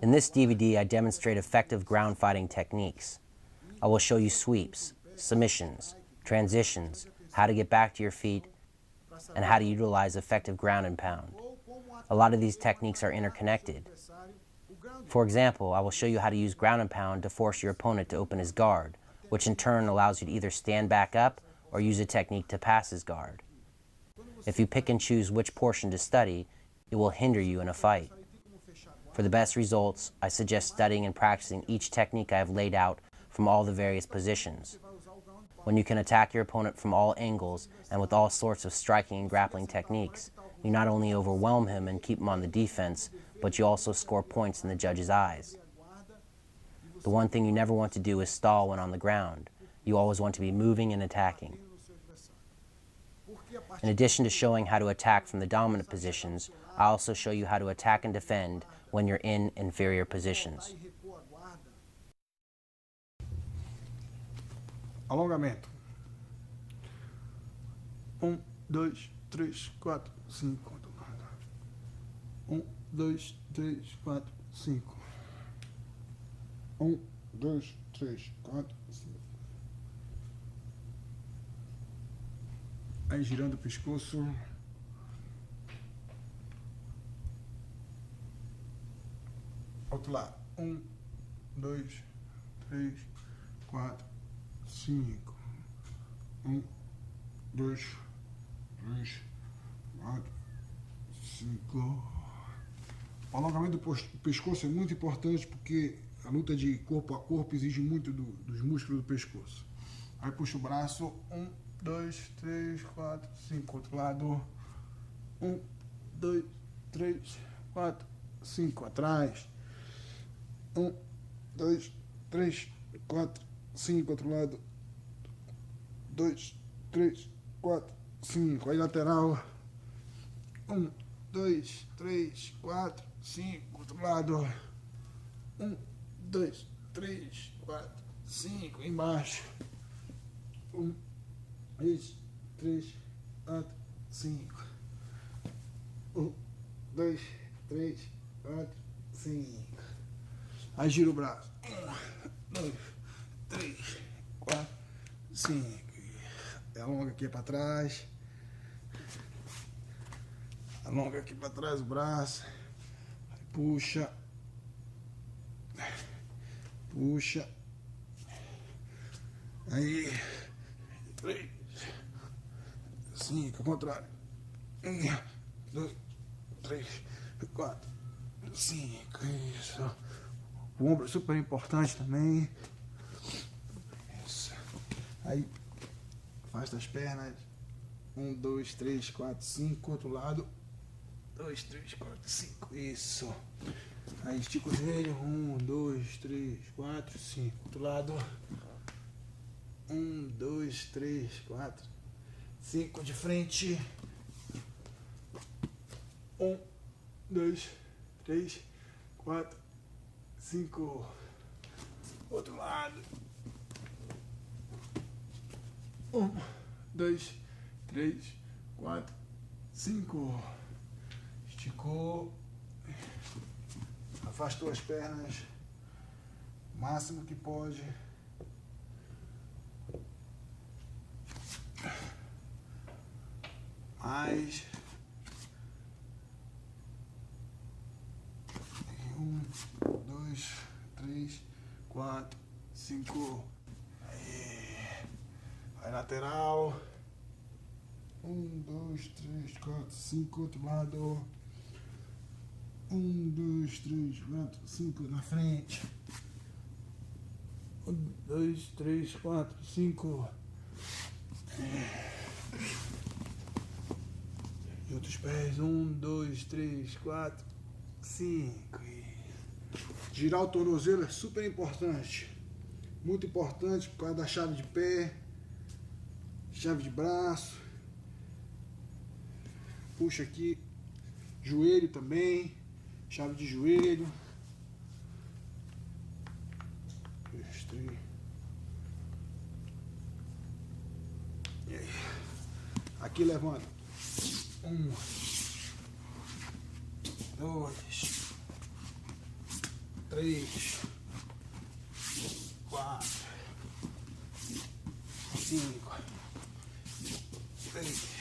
In this DVD, I demonstrate effective ground fighting techniques. I will show you sweeps, submissions, transitions, how to get back to your feet, and how to utilize effective ground and pound. A lot of these techniques are interconnected. For example, I will show you how to use ground and pound to force your opponent to open his guard, which in turn allows you to either stand back up or use a technique to pass his guard. If you pick and choose which portion to study, it will hinder you in a fight. For the best results, I suggest studying and practicing each technique I have laid out from all the various positions. When you can attack your opponent from all angles and with all sorts of striking and grappling techniques, you not only overwhelm him and keep him on the defense, but you also score points in the judge's eyes. The one thing you never want to do is stall when on the ground. You always want to be moving and attacking. In addition to showing how to attack from the dominant positions, I also show you how to attack and defend when you're in inferior positions. Alongamento. 1, 2, 3, 4, 5. 1, 2, 3, 4, 5. 1, 2, 3, 4, 5. Aí girando o pescoço. Outro lado. 1, 2, 3, 4, 5. 1, 2, 3, 4, 5. O alongamento do pescoço é muito importante porque a luta de corpo a corpo exige muito dos músculos do pescoço. Aí puxa o braço. 1, 2, 3, 4, 5. Outro lado. 1, 2, 3, 4, 5. Atrás. 1, 2, 3, 4, 5. Outro lado. 2, 3, 4, 5. Aí lateral. 1, 2, 3, 4, 5. Outro lado. 1, 2, 3, 4, 5. Embaixo. 1, 2, 3, 4, 5. 1, 2, 3, 4, 5. Aí gira o braço. 1, 2, 3, 4, 5. Alonga aqui para trás. Alonga aqui para trás o braço. Aí puxa. Puxa. Aí. 3, 5, ao contrário. 1, 2, 3, 4, 5. Isso. O ombro é super importante também. Isso. Aí, afasta as pernas. 1, 2, 3, 4, 5. Outro lado. 2, 3, 4, 5. Isso. Aí, estica o joelho. 1, 2, 3, 4, 5. Outro lado. 1, 2, 3, 4, 5 de frente. 1, 2, 3, 4, 5. Outro lado. 1, 2, 3, 4, 5. Esticou. Afastou as pernas. O máximo que pode. Mais. 1, 2, 3, 4, 5. Aí. Vai lateral. 1, 2, 3, 4, 5. Outro lado. 1, 2, 3, 4, 5 na frente. 1, 2, 3, 4, 5. E outros pés. 1, 2, 3, 4, 5. Girar o tornozelo é super importante. Muito importante por causa da chave de pé, chave de braço. Puxa aqui. Joelho também. Chave de joelho. 2, 3. E aí? Aqui levanta. 1, 2, 3, 4, 5, 6.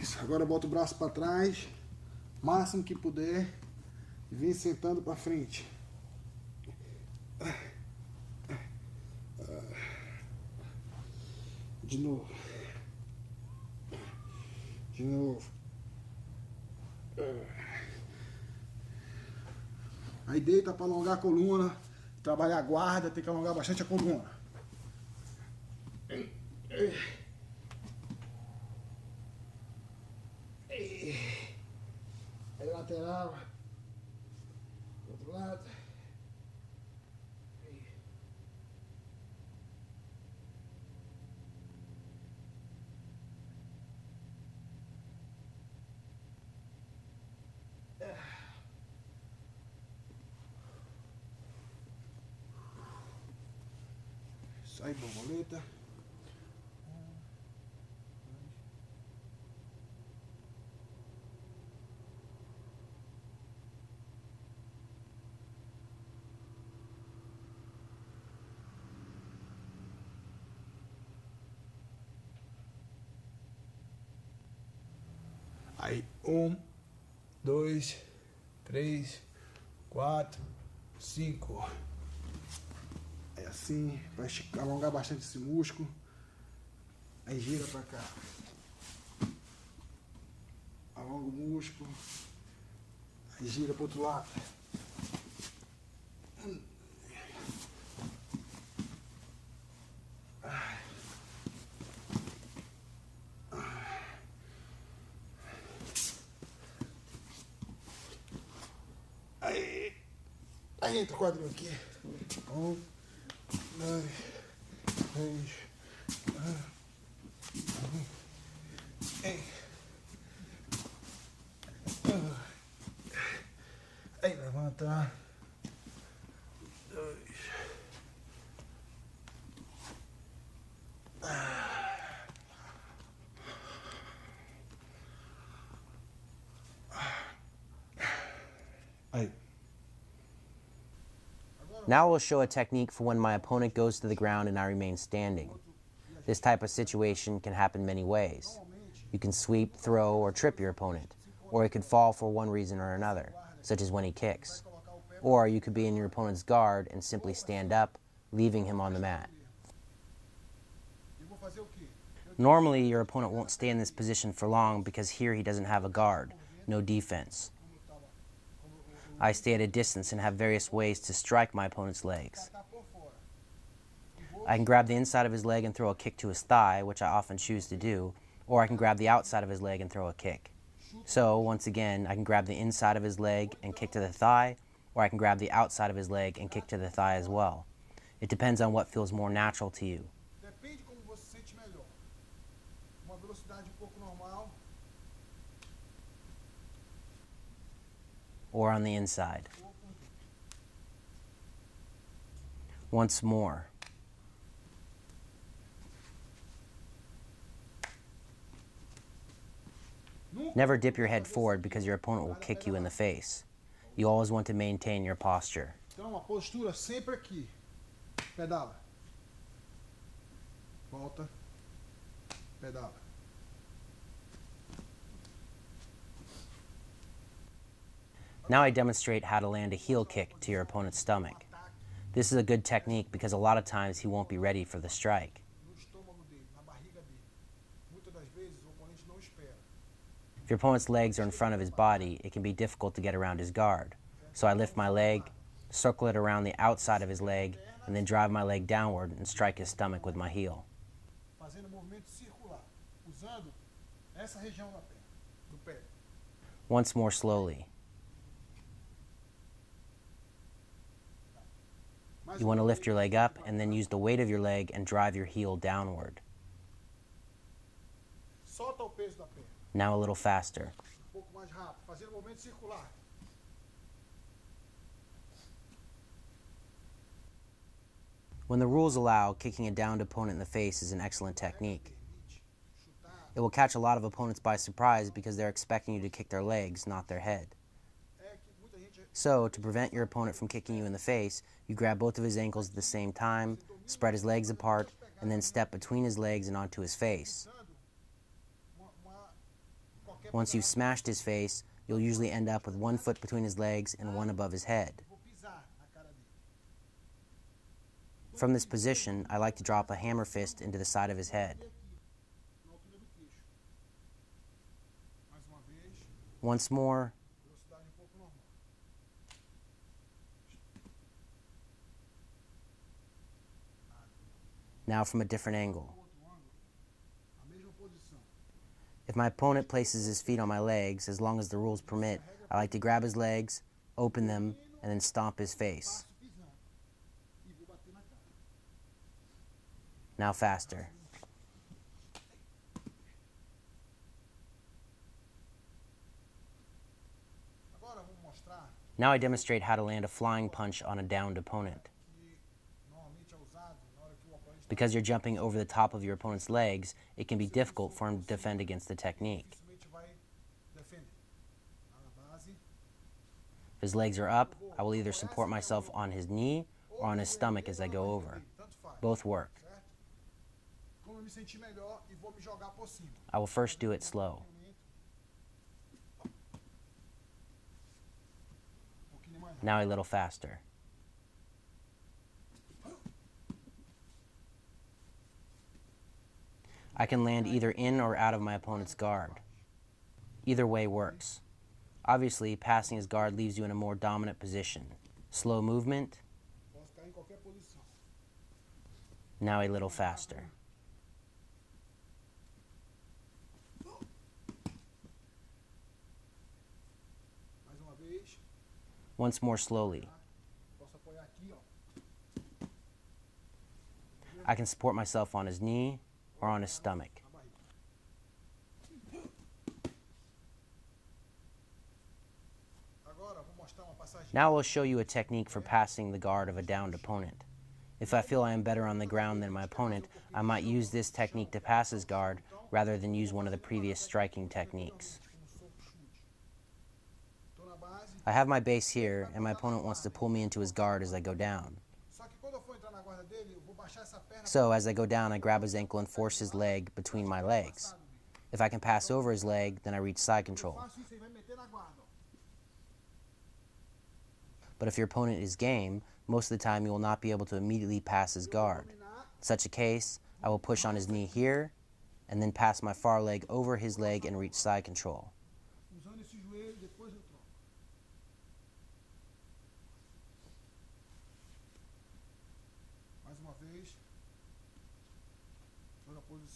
Isso. Agora bota o braço para trás, máximo que puder, e vem sentando para frente. De novo. De novo. Aí deita para alongar a coluna, trabalhar a guarda, tem que alongar bastante a coluna. Aí lateral, do outro lado. Sai borboleta. Aí, 1, 2, 3, 4, 5. É assim, vai alongar bastante esse músculo. Aí gira pra cá. Alonga o músculo. Aí gira pro outro lado. Aí entra o quadril aqui. 1, 2, 3, 4. Aí levanta. 2. Aí. Now we'll show a technique for when my opponent goes to the ground and I remain standing. This type of situation can happen many ways. You can sweep, throw, or trip your opponent, or he could fall for one reason or another, such as when he kicks. Or you could be in your opponent's guard and simply stand up, leaving him on the mat. Normally, your opponent won't stay in this position for long because here he doesn't have a guard, no defense. I stay at a distance and have various ways to strike my opponent's legs. I can grab the inside of his leg and throw a kick to his thigh, which I often choose to do, or I can grab the outside of his leg and throw a kick. So, once again, I can grab the inside of his leg and kick to the thigh, or I can grab the outside of his leg and kick to the thigh as well. It depends on what feels more natural to you. Depende como você se sente melhor. Uma velocidade pouco normal. Or on the inside. Once more. Never dip your head forward because your opponent will kick you in the face. You always want to maintain your posture. Então, a postura sempre aqui. Pedala. Volta. Pedala. Now I demonstrate how to land a heel kick to your opponent's stomach. This is a good technique because a lot of times he won't be ready for the strike. If your opponent's legs are in front of his body, it can be difficult to get around his guard. So I lift my leg, circle it around the outside of his leg, and then drive my leg downward and strike his stomach with my heel. Once more slowly. You want to lift your leg up and then use the weight of your leg and drive your heel downward. Now a little faster. When the rules allow, kicking a downed opponent in the face is an excellent technique. It will catch a lot of opponents by surprise because they're expecting you to kick their legs, not their head. So, to prevent your opponent from kicking you in the face, you grab both of his ankles at the same time, spread his legs apart, and then step between his legs and onto his face. Once you've smashed his face, you'll usually end up with one foot between his legs and one above his head. From this position, I like to drop a hammer fist into the side of his head. Once more. Now from a different angle. If my opponent places his feet on my legs, as long as the rules permit, I like to grab his legs, open them, and then stomp his face. Now faster. Now I demonstrate how to land a flying punch on a downed opponent. Because you're jumping over the top of your opponent's legs, it can be difficult for him to defend against the technique. If his legs are up, I will either support myself on his knee or on his stomach as I go over. Both work. I will first do it slow. Now a little faster. I can land either in or out of my opponent's guard. Either way works. Obviously, passing his guard leaves you in a more dominant position. Slow movement. Now a little faster. Once more slowly. I can support myself on his knee or on his stomach. Now I will show you a technique for passing the guard of a downed opponent. If I feel I am better on the ground than my opponent, I might use this technique to pass his guard rather than use one of the previous striking techniques. I have my base here, and my opponent wants to pull me into his guard as I go down. So, as I go down, I grab his ankle and force his leg between my legs. If I can pass over his leg, then I reach side control. But if your opponent is game, most of the time you will not be able to immediately pass his guard. In such a case, I will push on his knee here, and then pass my far leg over his leg and reach side control.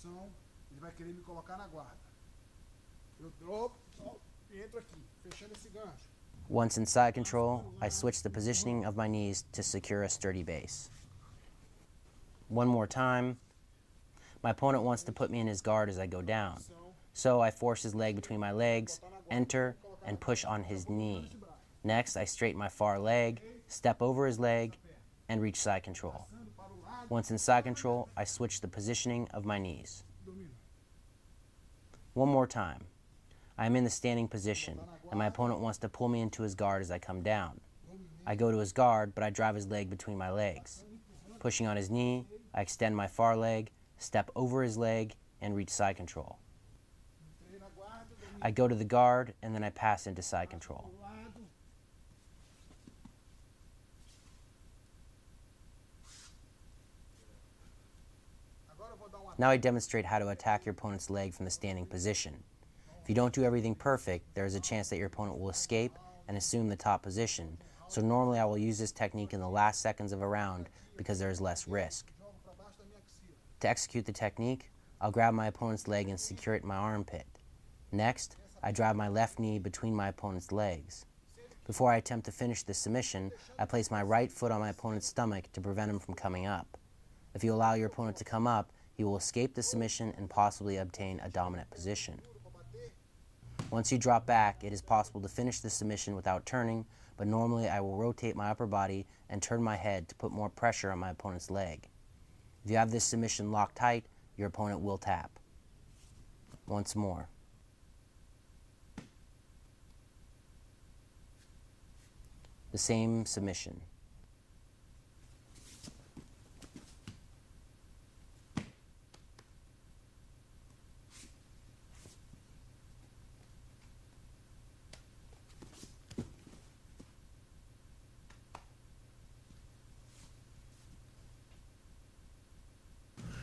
Ele vai querer me colocar na guarda. Eu dropo e entro aqui, fechando esse gancho. Once in side control, I switch the positioning of my knees to secure a sturdy base. One more time. My opponent wants to put me in his guard as I go down. So I force his leg between my legs, enter, and push on his knee. Next, I straighten my far leg, step over his leg, and reach side control. Once in side control, I switch the positioning of my knees. One more time. I am in the standing position, and my opponent wants to pull me into his guard as I come down. I go to his guard, but I drive his leg between my legs. Pushing on his knee, I extend my far leg, step over his leg, and reach side control. I go to the guard, and then I pass into side control. Now I demonstrate how to attack your opponent's leg from the standing position. If you don't do everything perfect, there is a chance that your opponent will escape and assume the top position. So normally I will use this technique in the last seconds of a round because there is less risk. To execute the technique, I'll grab my opponent's leg and secure it in my armpit. Next, I drive my left knee between my opponent's legs. Before I attempt to finish the submission, I place my right foot on my opponent's stomach to prevent him from coming up. If you allow your opponent to come up, he will escape the submission and possibly obtain a dominant position. Once you drop back, it is possible to finish the submission without turning, but normally I will rotate my upper body and turn my head to put more pressure on my opponent's leg. If you have this submission locked tight, your opponent will tap. once more. The same submission.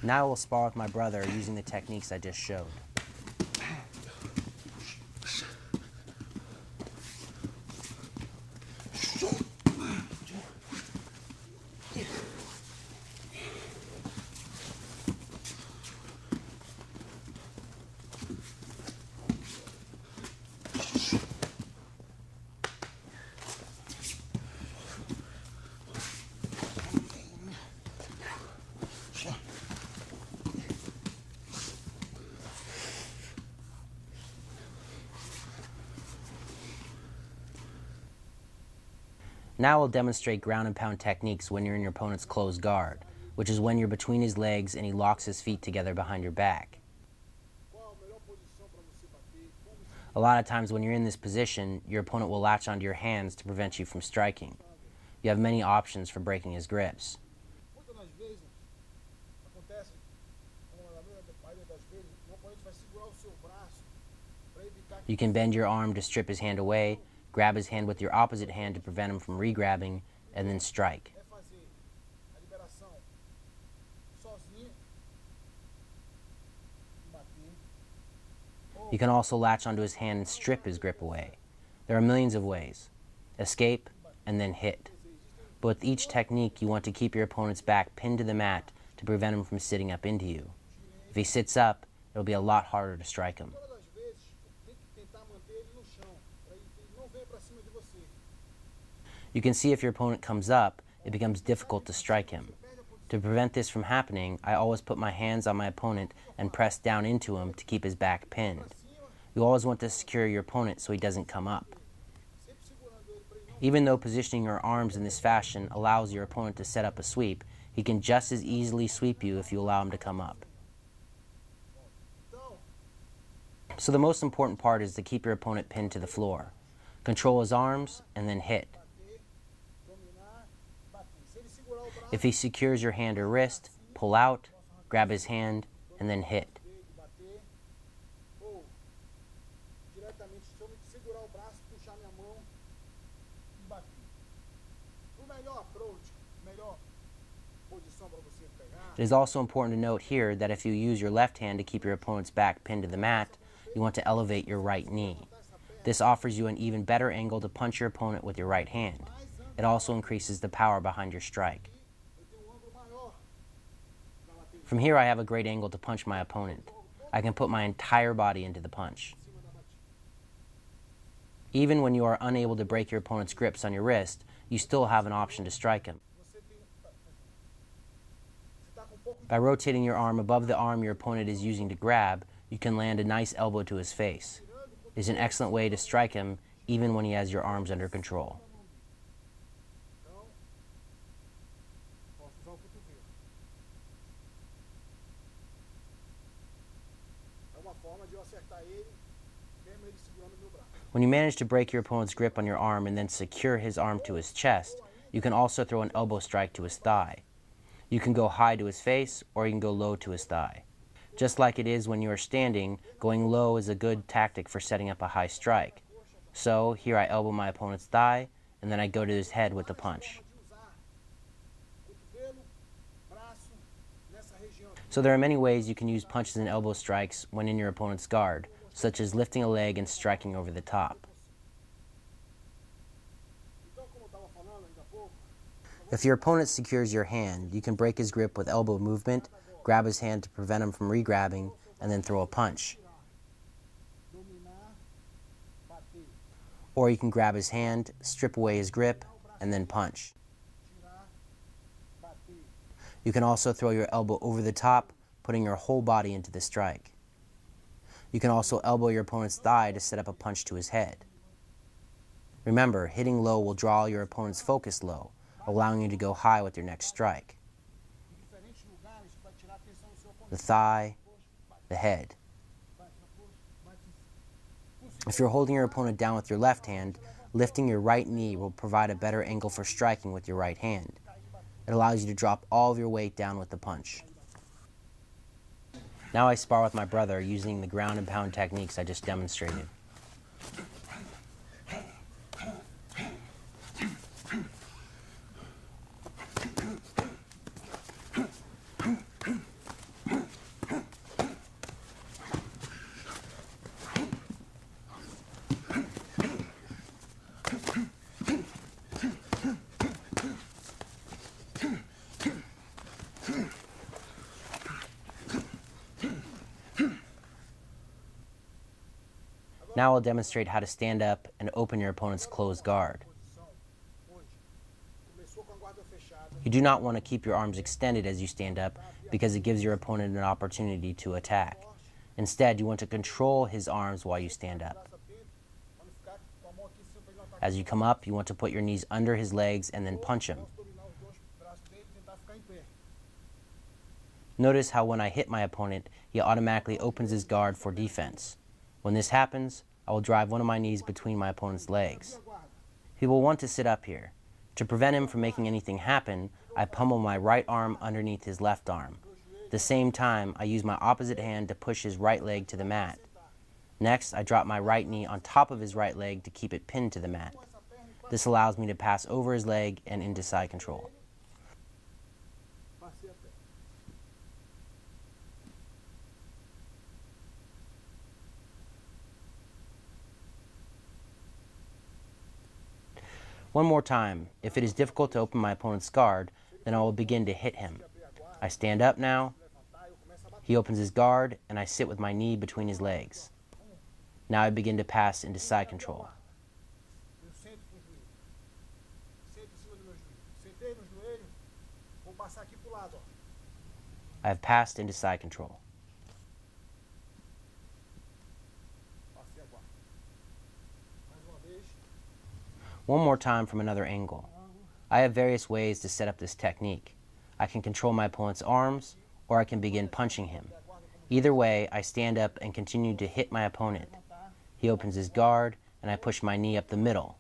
Now I will spar with my brother using the techniques I just showed. Now we'll demonstrate ground and pound techniques when you're in your opponent's closed guard, which is when you're between his legs and he locks his feet together behind your back. A lot of times when you're in this position, your opponent will latch onto your hands to prevent you from striking. You have many options for breaking his grips. You can bend your arm to strip his hand away, grab his hand with your opposite hand to prevent him from re-grabbing, and then strike. You can also latch onto his hand and strip his grip away. There are millions of ways. Escape, and then hit. But with each technique, you want to keep your opponent's back pinned to the mat to prevent him from sitting up into you. If he sits up, it'll be a lot harder to strike him. You can see if your opponent comes up, it becomes difficult to strike him. To prevent this from happening, I always put my hands on my opponent and press down into him to keep his back pinned. You always want to secure your opponent so he doesn't come up. Even though positioning your arms in this fashion allows your opponent to set up a sweep, he can just as easily sweep you if you allow him to come up. So the most important part is to keep your opponent pinned to the floor. Control his arms and then hit. If he secures your hand or wrist, pull out, grab his hand, and then hit. It is also important to note here that if you use your left hand to keep your opponent's back pinned to the mat, you want to elevate your right knee. This offers you an even better angle to punch your opponent with your right hand. It also increases the power behind your strike. From here I have a great angle to punch my opponent. I can put my entire body into the punch. Even when you are unable to break your opponent's grips on your wrist, you still have an option to strike him. By rotating your arm above the arm your opponent is using to grab, you can land a nice elbow to his face. It is an excellent way to strike him even when he has your arms under control. When you manage to break your opponent's grip on your arm and then secure his arm to his chest, you can also throw an elbow strike to his thigh. You can go high to his face, or you can go low to his thigh. Just like it is when you are standing, going low is a good tactic for setting up a high strike. So here I elbow my opponent's thigh, and then I go to his head with the punch. So there are many ways you can use punches and elbow strikes when in your opponent's guard, such as lifting a leg and striking over the top. If your opponent secures your hand, you can break his grip with elbow movement, grab his hand to prevent him from re-grabbing, and then throw a punch. Or you can grab his hand, strip away his grip, and then punch. You can also throw your elbow over the top, putting your whole body into the strike. You can also elbow your opponent's thigh to set up a punch to his head. Remember, hitting low will draw your opponent's focus low, allowing you to go high with your next strike. The thigh, the head. If you're holding your opponent down with your left hand, lifting your right knee will provide a better angle for striking with your right hand. It allows you to drop all of your weight down with the punch. Now I spar with my brother using the ground and pound techniques I just demonstrated. Now I'll demonstrate how to stand up and open your opponent's closed guard. You do not want to keep your arms extended as you stand up because it gives your opponent an opportunity to attack. Instead, you want to control his arms while you stand up. As you come up, you want to put your knees under his legs and then punch him. Notice how when I hit my opponent, he automatically opens his guard for defense. When this happens, I will drive one of my knees between my opponent's legs. He will want to sit up here. To prevent him from making anything happen, I pummel my right arm underneath his left arm. At the same time, I use my opposite hand to push his right leg to the mat. Next, I drop my right knee on top of his right leg to keep it pinned to the mat. This allows me to pass over his leg and into side control. One more time. If it is difficult to open my opponent's guard, then I will begin to hit him. I stand up now. He opens his guard, and I sit with my knee between his legs. Now I begin to pass into side control. I have passed into side control. One more time from another angle. I have various ways to set up this technique. I can control my opponent's arms, or I can begin punching him. Either way, I stand up and continue to hit my opponent. He opens his guard, and I push my knee up the middle.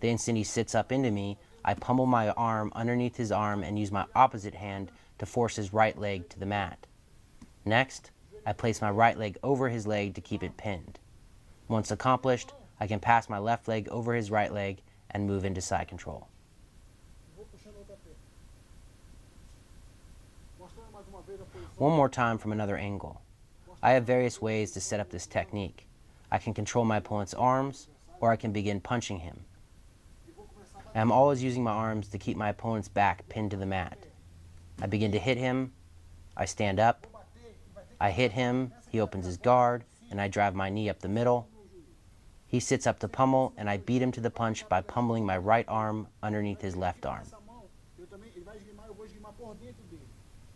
The instant he sits up into me, I pummel my arm underneath his arm and use my opposite hand to force his right leg to the mat. Next, I place my right leg over his leg to keep it pinned. Once accomplished, I can pass my left leg over his right leg and move into side control. One more time from another angle. I have various ways to set up this technique. I can control my opponent's arms, or I can begin punching him. I am always using my arms to keep my opponent's back pinned to the mat. I begin to hit him, I stand up, I hit him, he opens his guard, and I drive my knee up the middle. He sits up to pummel, and I beat him to the punch by pummeling my right arm underneath his left arm.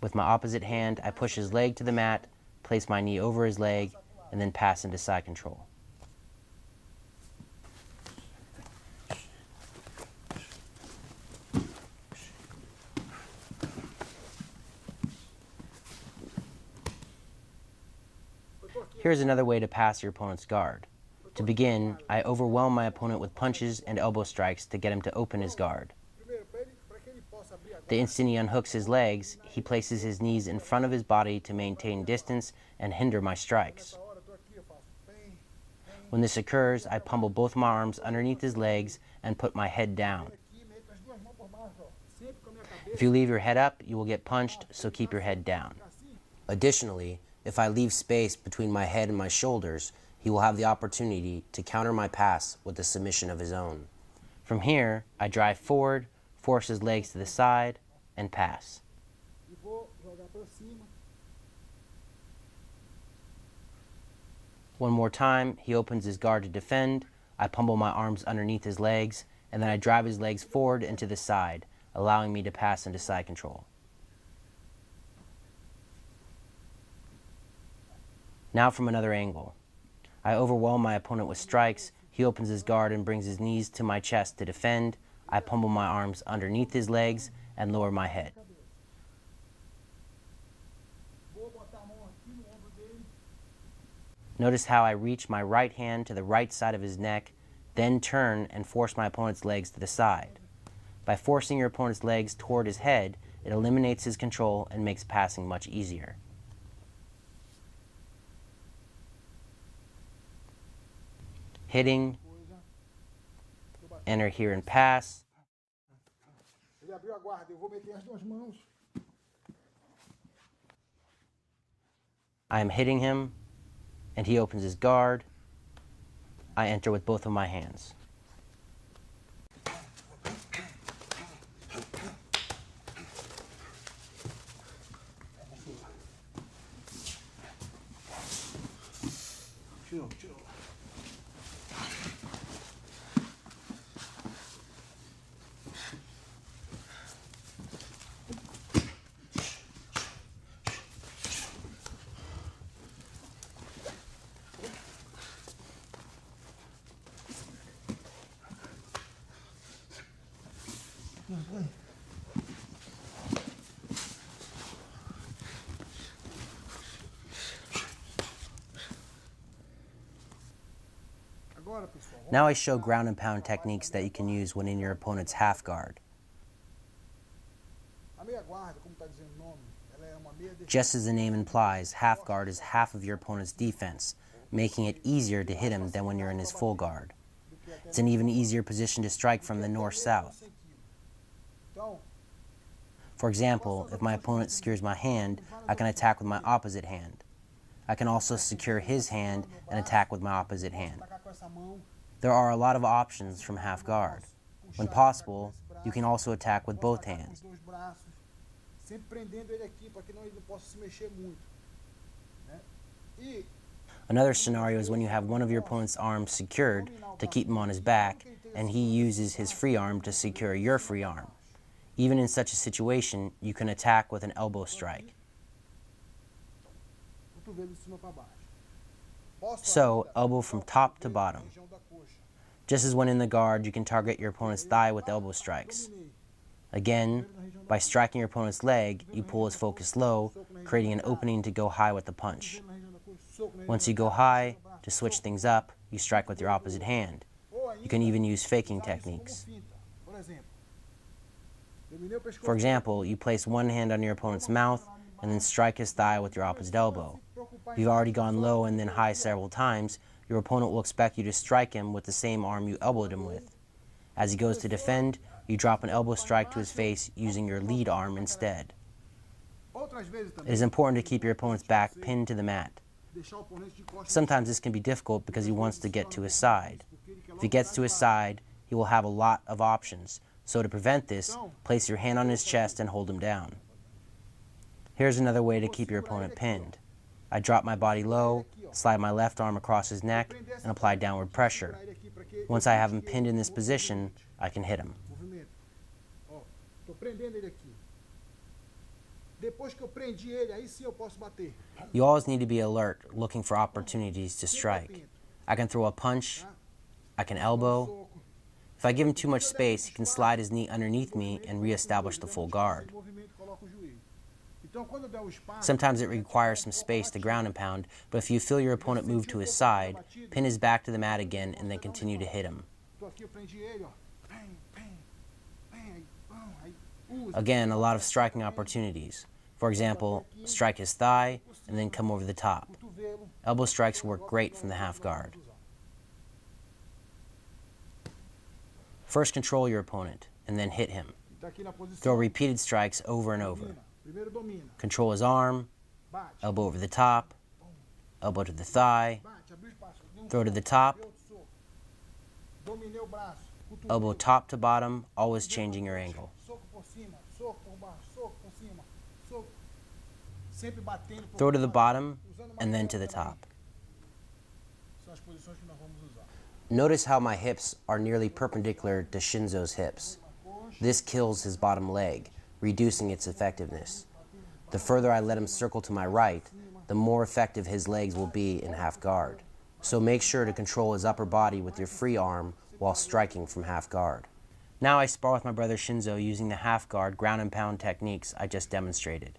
With my opposite hand, I push his leg to the mat, place my knee over his leg, and then pass into side control. Here's another way to pass your opponent's guard. To begin, I overwhelm my opponent with punches and elbow strikes to get him to open his guard. The instant he unhooks his legs, he places his knees in front of his body to maintain distance and hinder my strikes. When this occurs, I pummel both my arms underneath his legs and put my head down. If you leave your head up, you will get punched, so keep your head down. Additionally, if I leave space between my head and my shoulders, he will have the opportunity to counter my pass with a submission of his own. From here, I drive forward, force his legs to the side, and pass. One more time, he opens his guard to defend, I pummel my arms underneath his legs, and then I drive his legs forward and to the side, allowing me to pass into side control. Now from another angle. I overwhelm my opponent with strikes, he opens his guard and brings his knees to my chest to defend, I pummel my arms underneath his legs and lower my head. Notice how I reach my right hand to the right side of his neck, then turn and force my opponent's legs to the side. By forcing your opponent's legs toward his head, it eliminates his control and makes passing much easier. Hitting, enter here and pass. Ele abriu a guarda, eu vou meter as duas mãos. I am hitting him, and he opens his guard. I enter with both of my hands. Tirou, tirou. Now I show ground and pound techniques that you can use when in your opponent's half guard. Just as the name implies, half guard is half of your opponent's defense, making it easier to hit him than when you're in his full guard. It's an even easier position to strike from than north-south. For example, if my opponent secures my hand, I can attack with my opposite hand. I can also secure his hand and attack with my opposite hand. There are a lot of options from half guard. When possible, you can also attack with both hands. Another scenario is when you have one of your opponent's arms secured to keep him on his back, and he uses his free arm to secure your free arm. Even in such a situation, you can attack with an elbow strike. So, elbow from top to bottom. Just as when in the guard, you can target your opponent's thigh with elbow strikes. Again, by striking your opponent's leg, you pull his focus low, creating an opening to go high with the punch. Once you go high, to switch things up, you strike with your opposite hand. You can even use faking techniques. For example, you place one hand on your opponent's mouth and then strike his thigh with your opposite elbow. If you've already gone low and then high several times, your opponent will expect you to strike him with the same arm you elbowed him with. As he goes to defend, you drop an elbow strike to his face using your lead arm instead. It is important to keep your opponent's back pinned to the mat. Sometimes this can be difficult because he wants to get to his side. If he gets to his side, he will have a lot of options. So to prevent this, place your hand on his chest and hold him down. Here's another way to keep your opponent pinned. I drop my body low, slide my left arm across his neck, and apply downward pressure. Once I have him pinned in this position, I can hit him. You always need to be alert, looking for opportunities to strike. I can throw a punch, I can elbow. If I give him too much space, he can slide his knee underneath me and re-establish the full guard. Sometimes it requires some space to ground and pound, but if you feel your opponent move to his side, pin his back to the mat again and then continue to hit him. Again, a lot of striking opportunities. For example, strike his thigh and then come over the top. Elbow strikes work great from the half guard. First control your opponent and then hit him. Throw repeated strikes over and over. Control his arm, elbow over the top, elbow to the thigh, throw to the top, elbow top to bottom, always changing your angle. Throw to the bottom and then to the top. Notice how my hips are nearly perpendicular to Shinzo's hips. This kills his bottom leg, reducing its effectiveness. The further I let him circle to my right, the more effective his legs will be in half guard. So make sure to control his upper body with your free arm while striking from half guard. Now I spar with my brother Shinzo using the half guard ground and pound techniques I just demonstrated.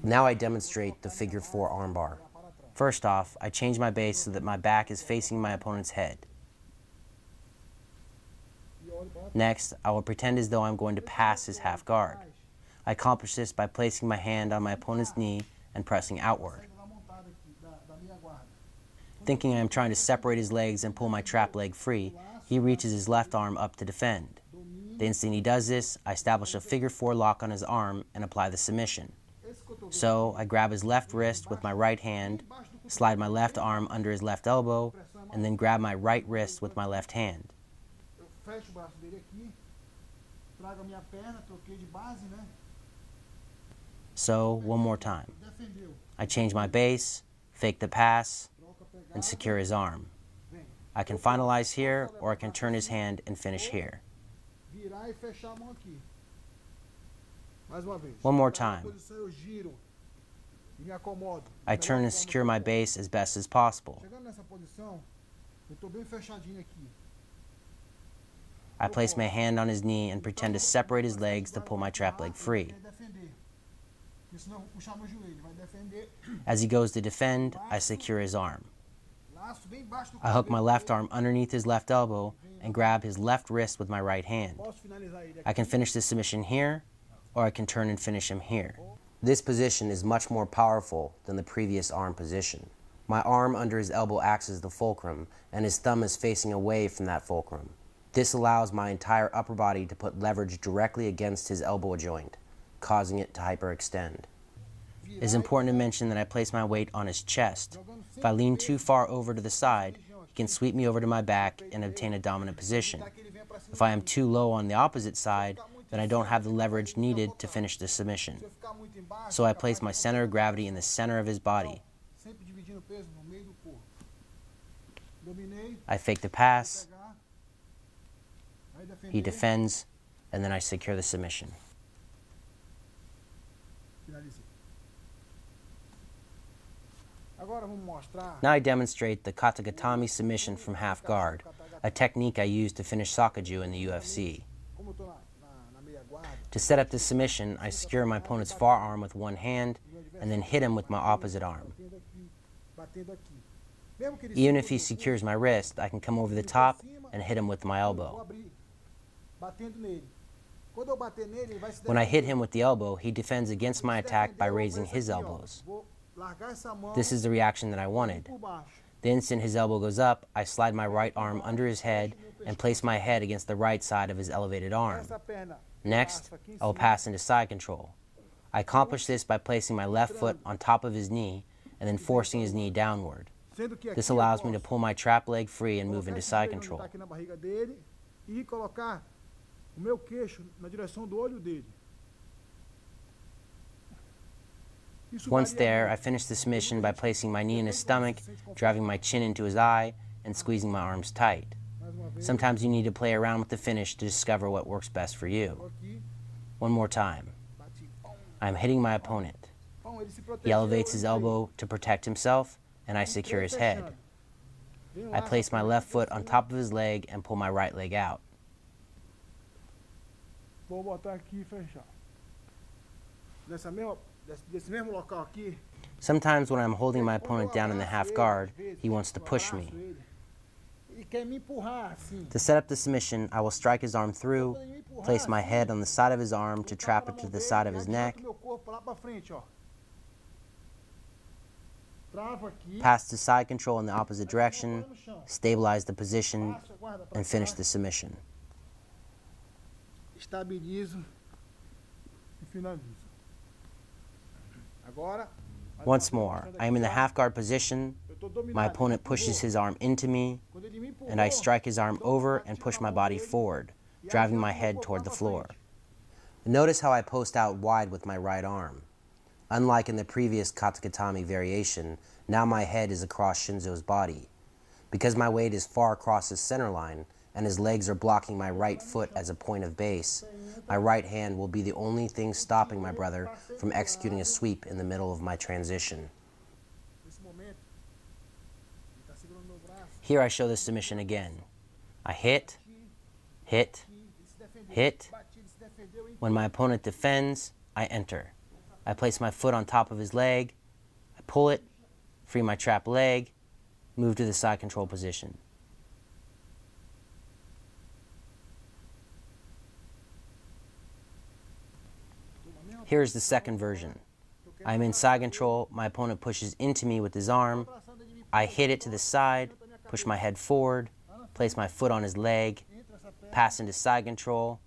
Now I demonstrate the figure 4 armbar. First off, I change my base so that my back is facing my opponent's head. Next, I will pretend as though I'm going to pass his half guard. I accomplish this by placing my hand on my opponent's knee and pressing outward. Thinking I am trying to separate his legs and pull my trap leg free, he reaches his left arm up to defend. The instant he does this, I establish a figure 4 lock on his arm and apply the submission. So, I grab his left wrist with my right hand, slide my left arm under his left elbow, and then grab my right wrist with my left hand. So, one more time. I change my base, fake the pass, and secure his arm. I can finalize here, or I can turn his hand and finish here. One more time. I turn and secure my base as best as possible. I place my hand on his knee and pretend to separate his legs to pull my trap leg free. As he goes to defend, I secure his arm. I hook my left arm underneath his left elbow and grab his left wrist with my right hand. I can finish the submission here, or I can turn and finish him here. This position is much more powerful than the previous arm position. My arm under his elbow acts as the fulcrum, and his thumb is facing away from that fulcrum. This allows my entire upper body to put leverage directly against his elbow joint, causing it to hyperextend. It is important to mention that I place my weight on his chest. If I lean too far over to the side, he can sweep me over to my back and obtain a dominant position. If I am too low on the opposite side, then I don't have the leverage needed to finish the submission. So I place my center of gravity in the center of his body. I fake the pass, he defends, and then I secure the submission. Now I demonstrate the katagatame submission from half guard, a technique I use to finish Sakaju in the UFC. To set up the submission, I secure my opponent's forearm with one hand and then hit him with my opposite arm. Even if he secures my wrist, I can come over the top and hit him with my elbow. When I hit him with the elbow, he defends against my attack by raising his elbows. This is the reaction that I wanted. The instant his elbow goes up, I slide my right arm under his head and place my head against the right side of his elevated arm. Next, I will pass into side control. I accomplish this by placing my left foot on top of his knee and then forcing his knee downward. This allows me to pull my trap leg free and move into side control. Once there, I finish the submission by placing my knee in his stomach, driving my chin into his eye, and squeezing my arms tight. Sometimes you need to play around with the finish to discover what works best for you. One more time. I am hitting my opponent. He elevates his elbow to protect himself, and I secure his head. I place my left foot on top of his leg and pull my right leg out. Sometimes when I'm holding my opponent down in the half guard, he wants to push me. To set up the submission, I will strike his arm through, place my head on the side of his arm to trap it to the side of his neck, pass to side control in the opposite direction, stabilize the position, and finish the submission. Once more, I am in the half guard position, my opponent pushes his arm into me, and I strike his arm over and push my body forward, driving my head toward the floor. Notice how I post out wide with my right arm. Unlike in the previous katagatame variation, now my head is across Shinzo's body. Because my weight is far across his center line, and his legs are blocking my right foot as a point of base, my right hand will be the only thing stopping my brother from executing a sweep in the middle of my transition. Here I show the submission again. I hit, hit, hit. When my opponent defends, I enter. I place my foot on top of his leg, I pull it, free my trapped leg, move to the side control position. Here is the second version. I am in side control, my opponent pushes into me with his arm, I hit it to the side, push my head forward, place my foot on his leg, pass into side control,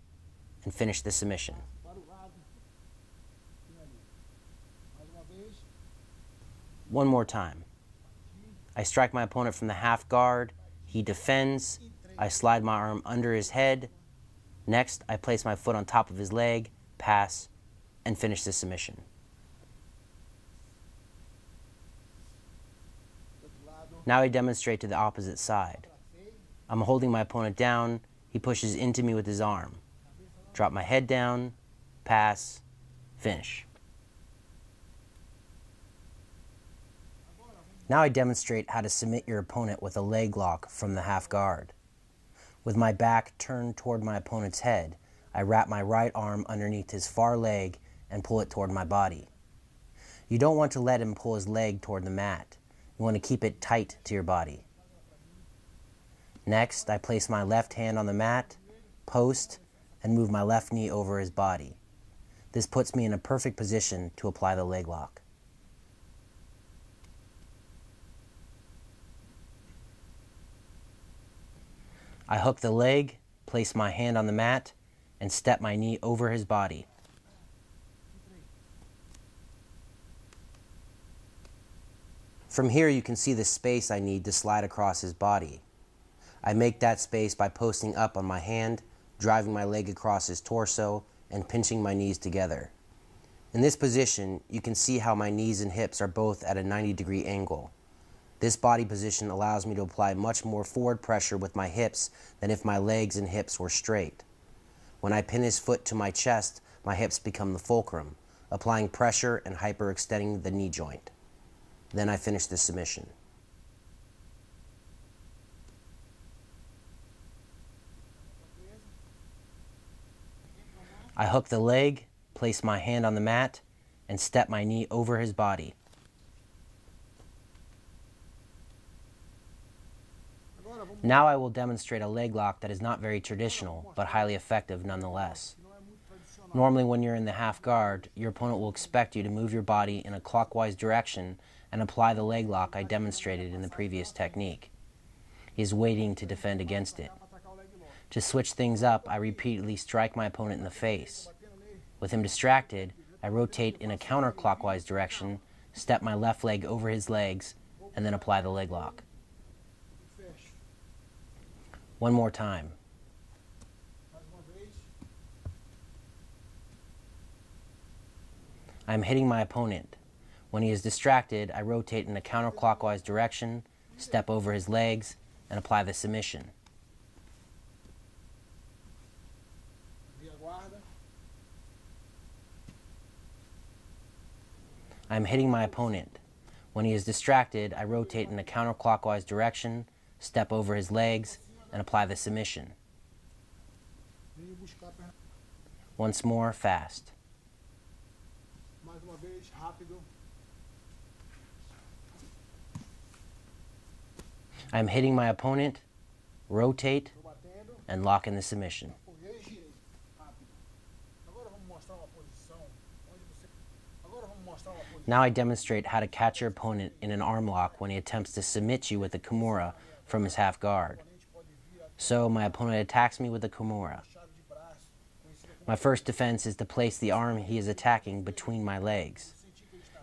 and finish the submission. One more time. I strike my opponent from the half guard, he defends, I slide my arm under his head, next I place my foot on top of his leg, pass, and finish the submission. Now I demonstrate to the opposite side. I'm holding my opponent down, he pushes into me with his arm. Drop my head down, pass, finish. Now I demonstrate how to submit your opponent with a leg lock from the half guard. With my back turned toward my opponent's head, I wrap my right arm underneath his far leg and pull it toward my body. You don't want to let him pull his leg toward the mat. You want to keep it tight to your body. Next, I place my left hand on the mat, post, and move my left knee over his body. This puts me in a perfect position to apply the leg lock. I hook the leg, place my hand on the mat, and step my knee over his body. From here you can see the space I need to slide across his body. I make that space by posting up on my hand, driving my leg across his torso, and pinching my knees together. In this position, you can see how my knees and hips are both at a 90-degree angle. This body position allows me to apply much more forward pressure with my hips than if my legs and hips were straight. When I pin his foot to my chest, my hips become the fulcrum, applying pressure and hyperextending the knee joint. Then I finish the submission. I hook the leg, place my hand on the mat, and step my knee over his body. Now I will demonstrate a leg lock that is not very traditional, but highly effective nonetheless. Normally when you're in the half guard, your opponent will expect you to move your body in a clockwise direction and apply the leg lock I demonstrated in the previous technique. He is waiting to defend against it. To switch things up, I repeatedly strike my opponent in the face. With him distracted, I rotate in a counterclockwise direction, step my left leg over his legs, and then apply the leg lock. One more time. I am hitting my opponent. When he is distracted, I rotate in a counterclockwise direction, step over his legs, and apply the submission. I am hitting my opponent. When he is distracted, I rotate in a counterclockwise direction, step over his legs, and apply the submission. Once more, fast. I am hitting my opponent, rotate, and lock in the submission. Now I demonstrate how to catch your opponent in an arm lock when he attempts to submit you with a kimura from his half guard. So my opponent attacks me with a kimura. My first defense is to place the arm he is attacking between my legs.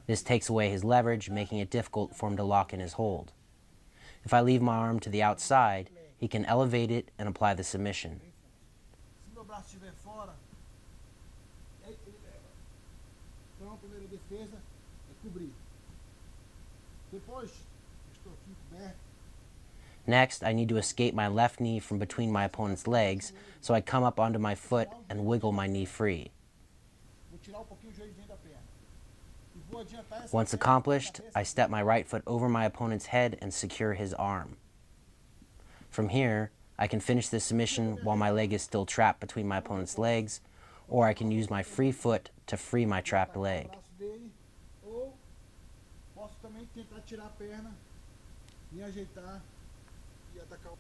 This takes away his leverage, making it difficult for him to lock in his hold. If I leave my arm to the outside, he can elevate it and apply the submission. Next, I need to escape my left knee from between my opponent's legs, so I come up onto my foot and wiggle my knee free. Once accomplished, I step my right foot over my opponent's head and secure his arm. From here, I can finish the submission while my leg is still trapped between my opponent's legs, or I can use my free foot to free my trapped leg. dele, ou posso também tentar tirar a perna, me ajeitar e atacar.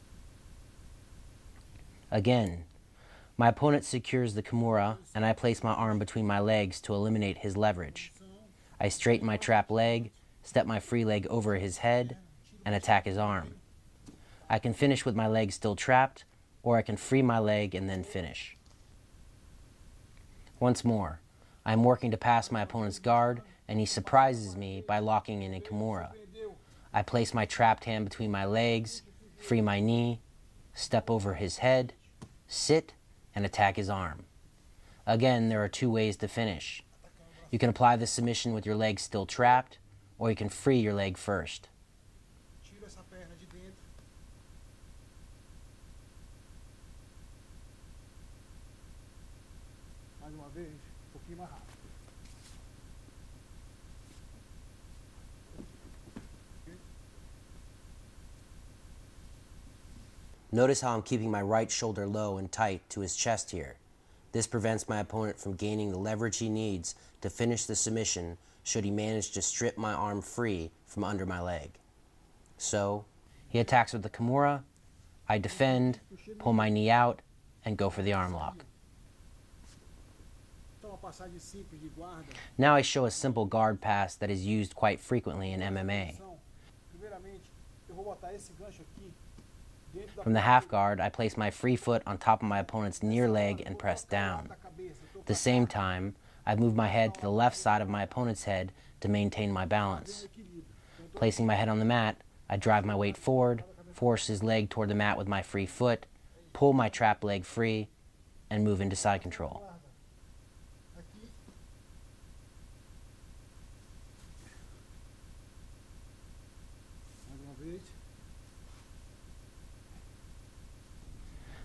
Again, my opponent secures the kimura and I place my arm between my legs to eliminate his leverage. I straighten my trap leg, step my free leg over his head, and attack his arm. I can finish with my leg still trapped, or I can free my leg and then finish. Once more, I am working to pass my opponent's guard, and he surprises me by locking in a kimura. I place my trapped hand between my legs, free my knee, step over his head, sit, and attack his arm. Again, there are two ways to finish. You can apply the submission with your leg still trapped, or you can free your leg first. Tira essa perna de dentro. Mais uma vez, pouquinho mais rápido. Notice how I'm keeping my right shoulder low and tight to his chest here. This prevents my opponent from gaining the leverage he needs to finish the submission should he manage to strip my arm free from under my leg. So, he attacks with the kimura, I defend, pull my knee out, and go for the arm lock. Now I show a simple guard pass that is used quite frequently in MMA. From the half guard, I place my free foot on top of my opponent's near leg and press down. At the same time, I move my head to the left side of my opponent's head to maintain my balance. Placing my head on the mat, I drive my weight forward, force his leg toward the mat with my free foot, pull my trapped leg free, and move into side control.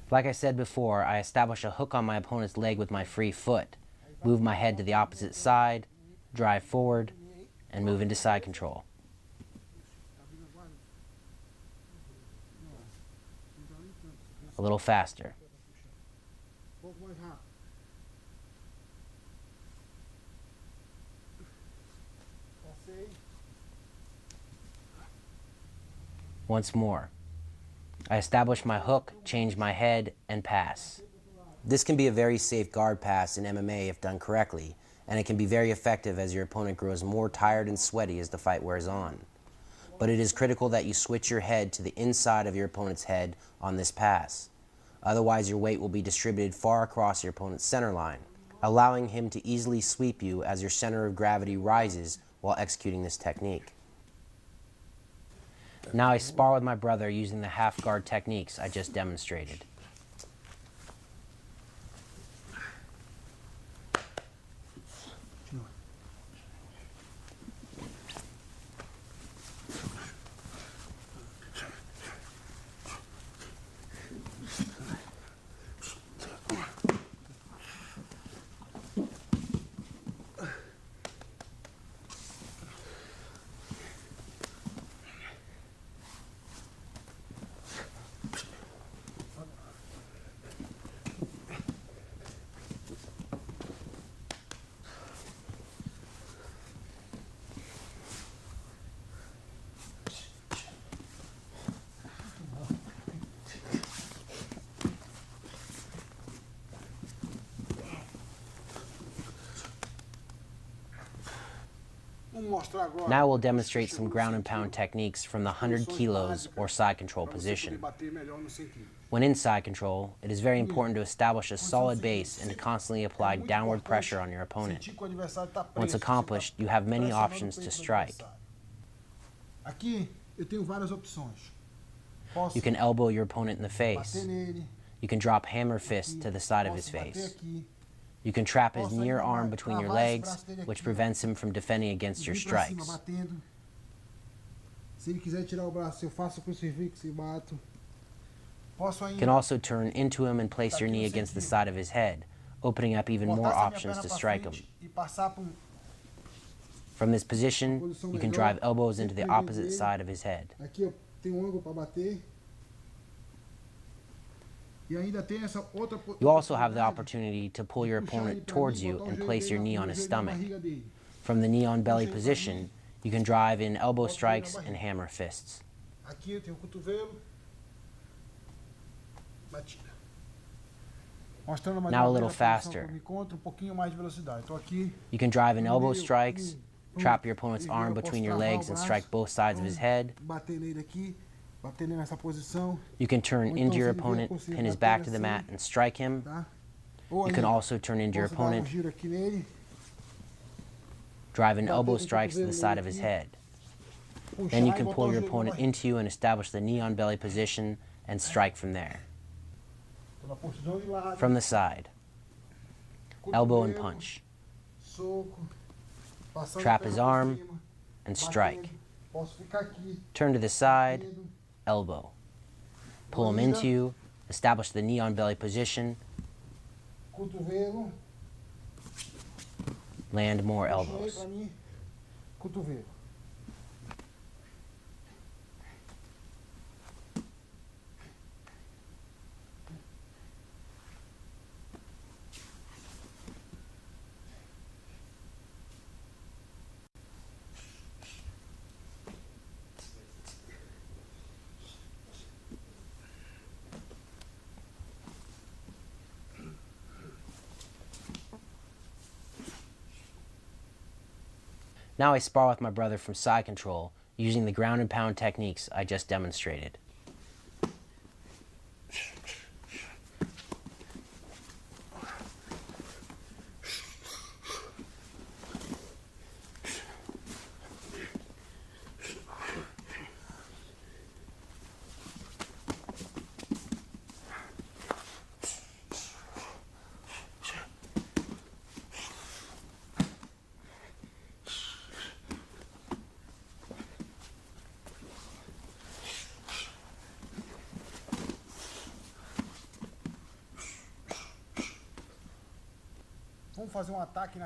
Like I said before, I establish a hook on my opponent's leg with my free foot, move my head to the opposite side, drive forward, and move into side control. A little faster. Once more. I establish my hook, change my head, and pass. This can be a very safe guard pass in MMA if done correctly, and it can be very effective as your opponent grows more tired and sweaty as the fight wears on. But it is critical that you switch your head to the inside of your opponent's head on this pass. Otherwise, your weight will be distributed far across your opponent's center line, allowing him to easily sweep you as your center of gravity rises while executing this technique. Now I spar with my brother using the half guard techniques I just demonstrated. Now we'll demonstrate some ground and pound techniques from the 100 kilos or side control position. When in side control, it is very important to establish a solid base and to constantly apply downward pressure on your opponent. Once accomplished, you have many options to strike. You can elbow your opponent in the face. You can drop hammer fist to the side of his face. You can trap his near arm between your legs, which prevents him from defending against your strikes. You can also turn into him and place your knee against the side of his head, opening up even more options to strike him. From this position, you can drive elbows into the opposite side of his head. You also have the opportunity to pull your opponent towards you and place your knee on his stomach. From the knee on belly position, you can drive in elbow strikes and hammer fists. Aqui eu tenho o cotovelo. Batida. Mostrando mais Now a uma little vez a posição faster. que eu me encontro, pouquinho mais de velocidade. Tô aqui. You can drive in no elbow meio, strikes, aqui, trap your opponent's e arm eu posso between your travar o legs and braço, strike both sides of his head. Bater nele aqui, bater nele nessa posição. You can turn Ou into então, your se ele vier opponent, por cima, pin his bater back to the assim, mat, and strike him. tá? Ou You can ainda, also turn into your posso dar um opponent, giro aqui nele, drive in bater elbow com o strikes to the cotovelo side nele of his aqui, head. puxar Then you e can botar pull o your joelho na opponent barriga. into you and establish the knee on belly position and strike from there. Tô na posição de lado, From the side, elbow and cotovelo, punch, soco, passando trap a perna his por arm cima, and batendo. strike. Posso ficar aqui, Turn to the side, batendo, elbow. Pull him into you, establish the knee on belly position, cotovelo, land more puxo ele elbows. pra mim, cotovelo. Now I spar with my brother from side control using the ground and pound techniques I just demonstrated.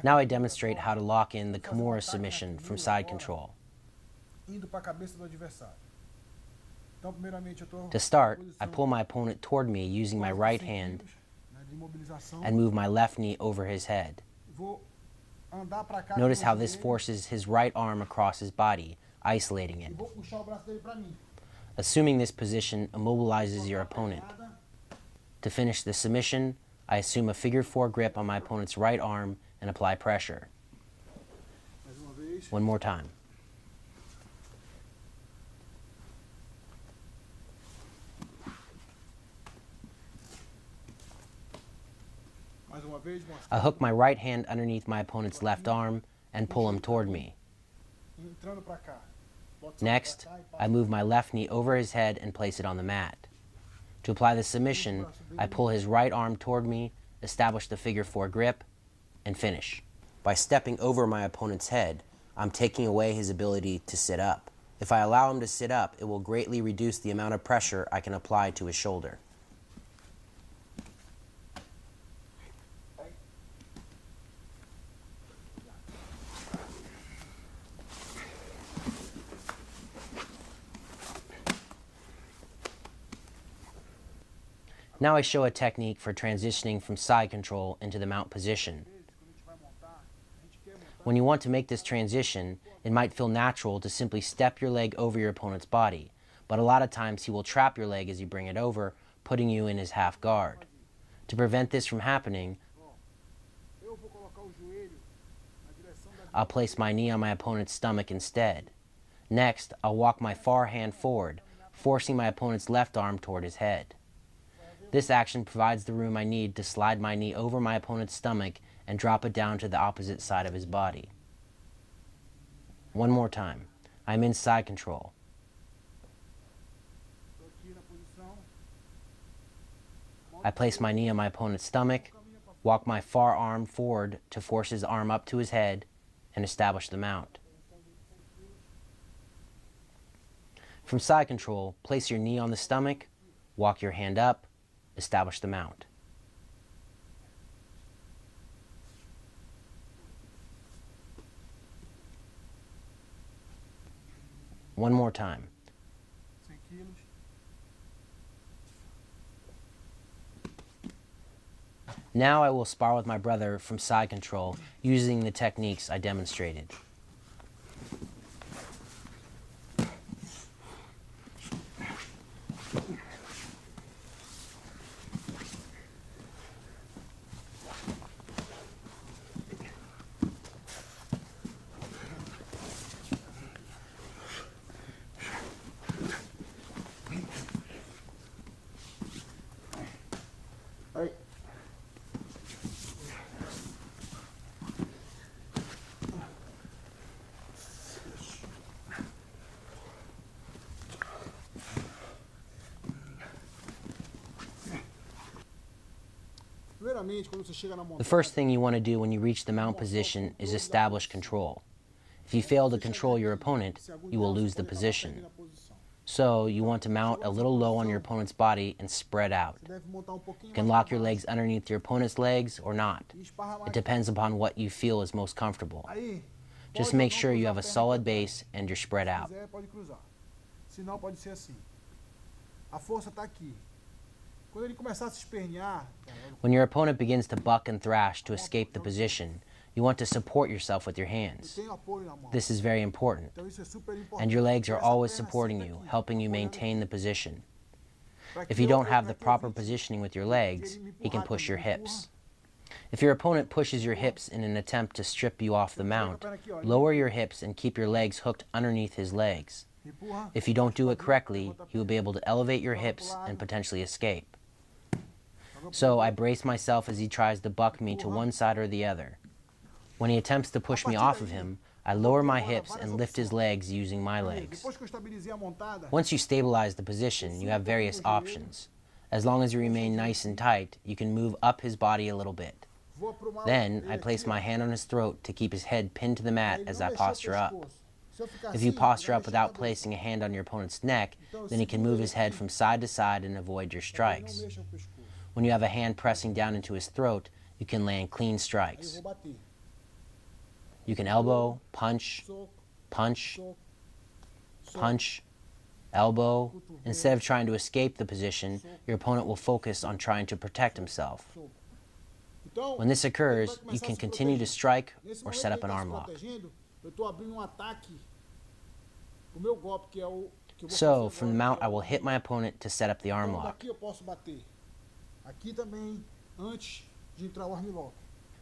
Now I demonstrate how to lock in the Kimura submission from side control. To start, I pull my opponent toward me using my right hand and move my left knee over his head. Notice how this forces his right arm across his body, isolating it. Assuming this position immobilizes your opponent. To finish the submission, I assume a figure 4 grip on my opponent's right arm and apply pressure. One more time. I hook my right hand underneath my opponent's left arm and pull him toward me. Next, I move my left knee over his head and place it on the mat. To apply the submission, I pull his right arm toward me, establish the figure 4 grip, and finish. By stepping over my opponent's head, I'm taking away his ability to sit up. If I allow him to sit up, it will greatly reduce the amount of pressure I can apply to his shoulder. Now I show a technique for transitioning from side control into the mount position. When you want to make this transition, it might feel natural to simply step your leg over your opponent's body, but a lot of times he will trap your leg as you bring it over, putting you in his half guard. To prevent this from happening, I'll place my knee on my opponent's stomach instead. Next, I'll walk my far hand forward, forcing my opponent's left arm toward his head. This action provides the room I need to slide my knee over my opponent's stomach and drop it down to the opposite side of his body. One more time. I'm in side control. I place my knee on my opponent's stomach, walk my far arm forward to force his arm up to his head, and establish the mount. From side control, place your knee on the stomach, walk your hand up, establish the mount. One more time. Now I will spar with my brother from side control using the techniques I demonstrated. The first thing you want to do when you reach the mount position is establish control. If you fail to control your opponent, you will lose the position. So you want to mount a little low on your opponent's body and spread out. You can lock your legs underneath your opponent's legs or not. It depends upon what you feel is most comfortable. Just make sure you have a solid base and you're spread out. When your opponent begins to buck and thrash to escape the position, you want to support yourself with your hands. This is very important. And your legs are always supporting you, helping you maintain the position. If you don't have the proper positioning with your legs, he can push your hips. If your opponent pushes your hips in an attempt to strip you off the mount, lower your hips and keep your legs hooked underneath his legs. If you don't do it correctly, he will be able to elevate your hips and potentially escape. So I brace myself as he tries to buck me to one side or the other. When he attempts to push me off of him, I lower my hips and lift his legs using my legs. Once you stabilize the position, you have various options. As long as you remain nice and tight, you can move up his body a little bit. Then I place my hand on his throat to keep his head pinned to the mat as I posture up. If you posture up without placing a hand on your opponent's neck, then he can move his head from side to side and avoid your strikes. When you have a hand pressing down into his throat, you can land clean strikes. You can elbow, punch, punch, punch, elbow. Instead of trying to escape the position, your opponent will focus on trying to protect himself. When this occurs, you can continue to strike or set up an arm lock. So, from the mount, I will hit my opponent to set up the arm lock.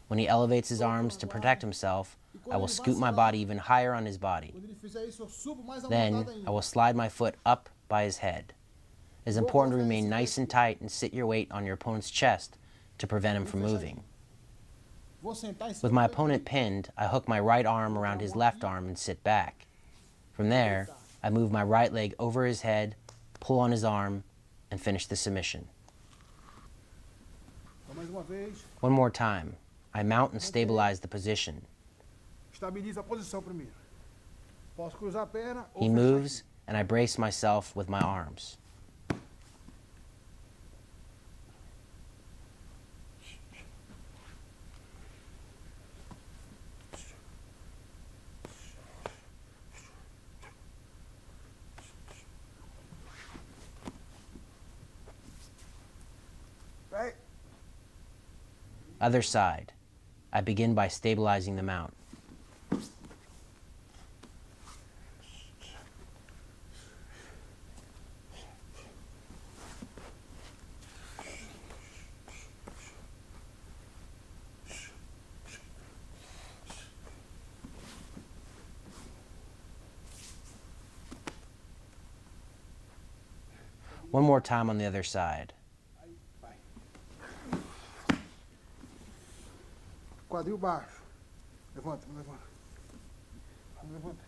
When he elevates his arms to protect himself, I will scoot my body even higher on his body. Then, I will slide my foot up by his head. It is important to remain nice and tight and sit your weight on your opponent's chest to prevent him from moving. With my opponent pinned, I hook my right arm around his left arm and sit back. From there, I move my right leg over his head, pull on his arm, and finish the submission. One more time. I mount and stabilize the position. He moves, and I brace myself with my arms. Other side. I begin by stabilizing the mount. One more time on the other side. Quadril baixo. Levanta, levanta. Levanta.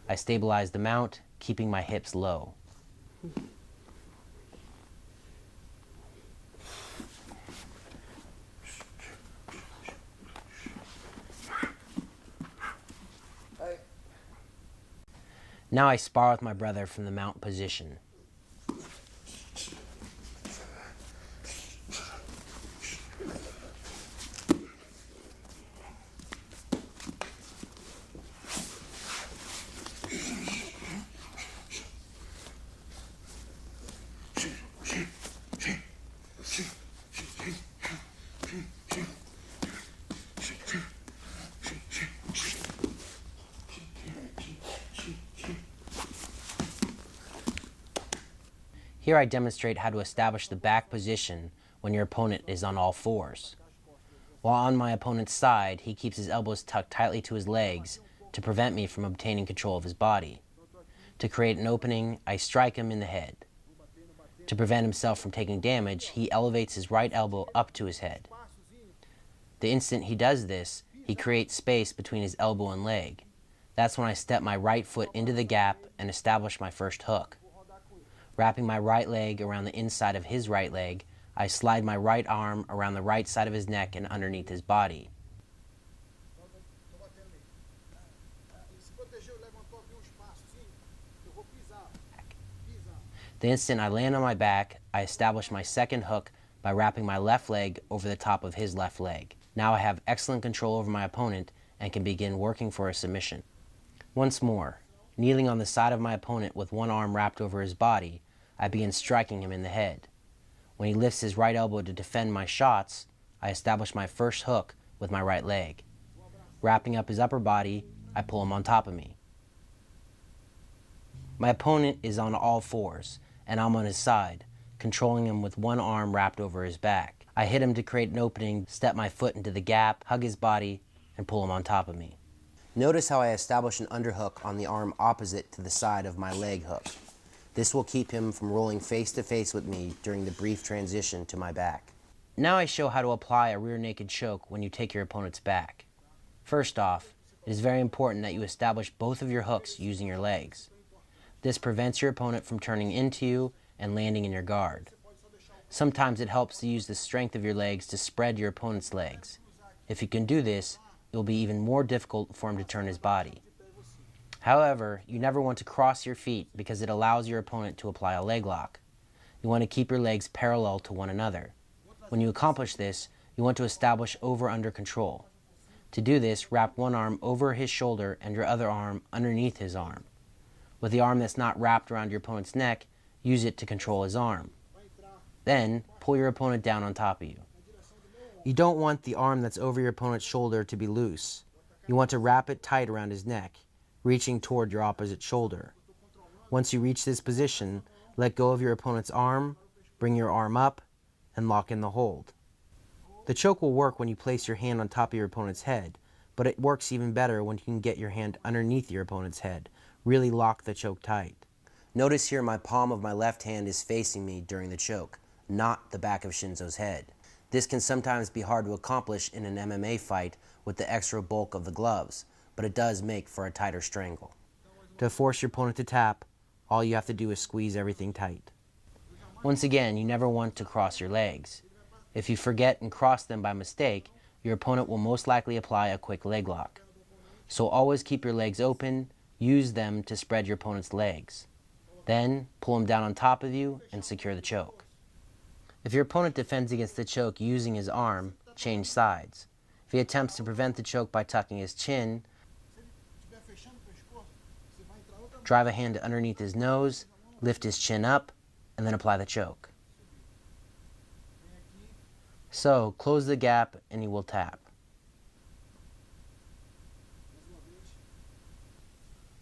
I stabilize the mount, keeping my hips low. Now I spar with my brother from the mount position. Here I demonstrate how to establish the back position when your opponent is on all fours. While on my opponent's side, he keeps his elbows tucked tightly to his legs to prevent me from obtaining control of his body. To create an opening, I strike him in the head. To prevent himself from taking damage, he elevates his right elbow up to his head. The instant he does this, he creates space between his elbow and leg. That's when I step my right foot into the gap and establish my first hook. Wrapping my right leg around the inside of his right leg, I slide my right arm around the right side of his neck and underneath his body. The instant I land on my back, I establish my second hook by wrapping my left leg over the top of his left leg. Now I have excellent control over my opponent and can begin working for a submission. Once more, kneeling on the side of my opponent with one arm wrapped over his body, I begin striking him in the head. When he lifts his right elbow to defend my shots, I establish my first hook with my right leg. Wrapping up his upper body, I pull him on top of me. My opponent is on all fours, and I'm on his side, controlling him with one arm wrapped over his back. I hit him to create an opening, step my foot into the gap, hug his body, and pull him on top of me. Notice how I establish an underhook on the arm opposite to the side of my leg hook. This will keep him from rolling face to face with me during the brief transition to my back. Now I show how to apply a rear naked choke when you take your opponent's back. First off, it is very important that you establish both of your hooks using your legs. This prevents your opponent from turning into you and landing in your guard. Sometimes it helps to use the strength of your legs to spread your opponent's legs. If you can do this, it will be even more difficult for him to turn his body. However, you never want to cross your feet because it allows your opponent to apply a leg lock. You want to keep your legs parallel to one another. When you accomplish this, you want to establish over-under control. To do this, wrap one arm over his shoulder and your other arm underneath his arm. With the arm that's not wrapped around your opponent's neck, use it to control his arm. Then, pull your opponent down on top of you. You don't want the arm that's over your opponent's shoulder to be loose. You want to wrap it tight around his neck, reaching toward your opposite shoulder. Once you reach this position, let go of your opponent's arm, bring your arm up, and lock in the hold. The choke will work when you place your hand on top of your opponent's head, but it works even better when you can get your hand underneath your opponent's head. Really lock the choke tight. Notice here my palm of my left hand is facing me during the choke, not the back of Shinzo's head. This can sometimes be hard to accomplish in an MMA fight with the extra bulk of the gloves, but it does make for a tighter strangle. To force your opponent to tap, all you have to do is squeeze everything tight. Once again, you never want to cross your legs. If you forget and cross them by mistake, your opponent will most likely apply a quick leg lock. So always keep your legs open, use them to spread your opponent's legs. Then, pull him down on top of you and secure the choke. If your opponent defends against the choke using his arm, change sides. If he attempts to prevent the choke by tucking his chin, drive a hand underneath his nose, lift his chin up, and then apply the choke. So, close the gap and he will tap.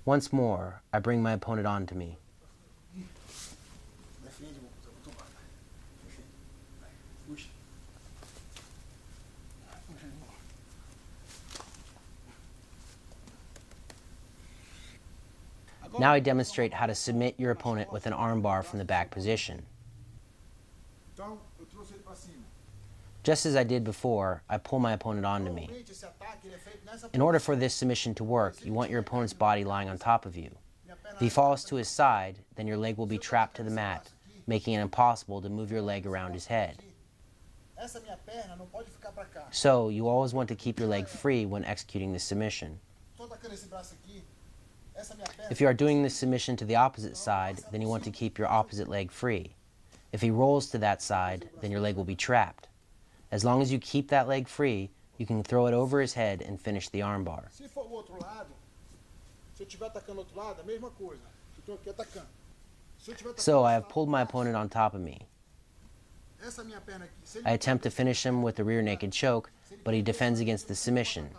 Once more, I bring my opponent onto me. Now I demonstrate how to submit your opponent with an armbar from the back position. Just as I did before, I pull my opponent onto me. In order for this submission to work, you want your opponent's body lying on top of you. If he falls to his side, then your leg will be trapped to the mat, making it impossible to move your leg around his head. So, you always want to keep your leg free when executing this submission. If you are doing this submission to the opposite side, then you want to keep your opposite leg free. If he rolls to that side, then your leg will be trapped. As long as you keep that leg free, you can throw it over his head and finish the armbar. So I have pulled my opponent on top of me. I attempt to finish him with a rear naked choke, but he defends against the submission.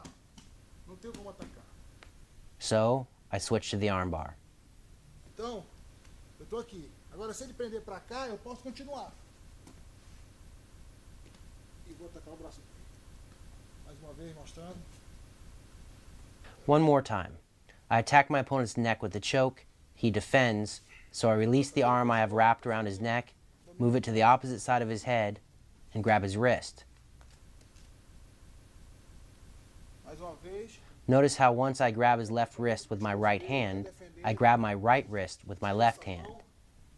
So I switch to the armbar. Agora, se ele prender para cá, eu posso continuar. E vou tacar o braço. Mais uma vez, mostrando. One more time. I attack my opponent's neck with the choke. He defends, so I release the arm I have wrapped around his neck, move it to the opposite side of his head, and grab his wrist. Mais uma vez. Notice how once I grab his left wrist with my right hand, I grab my right wrist with my left hand.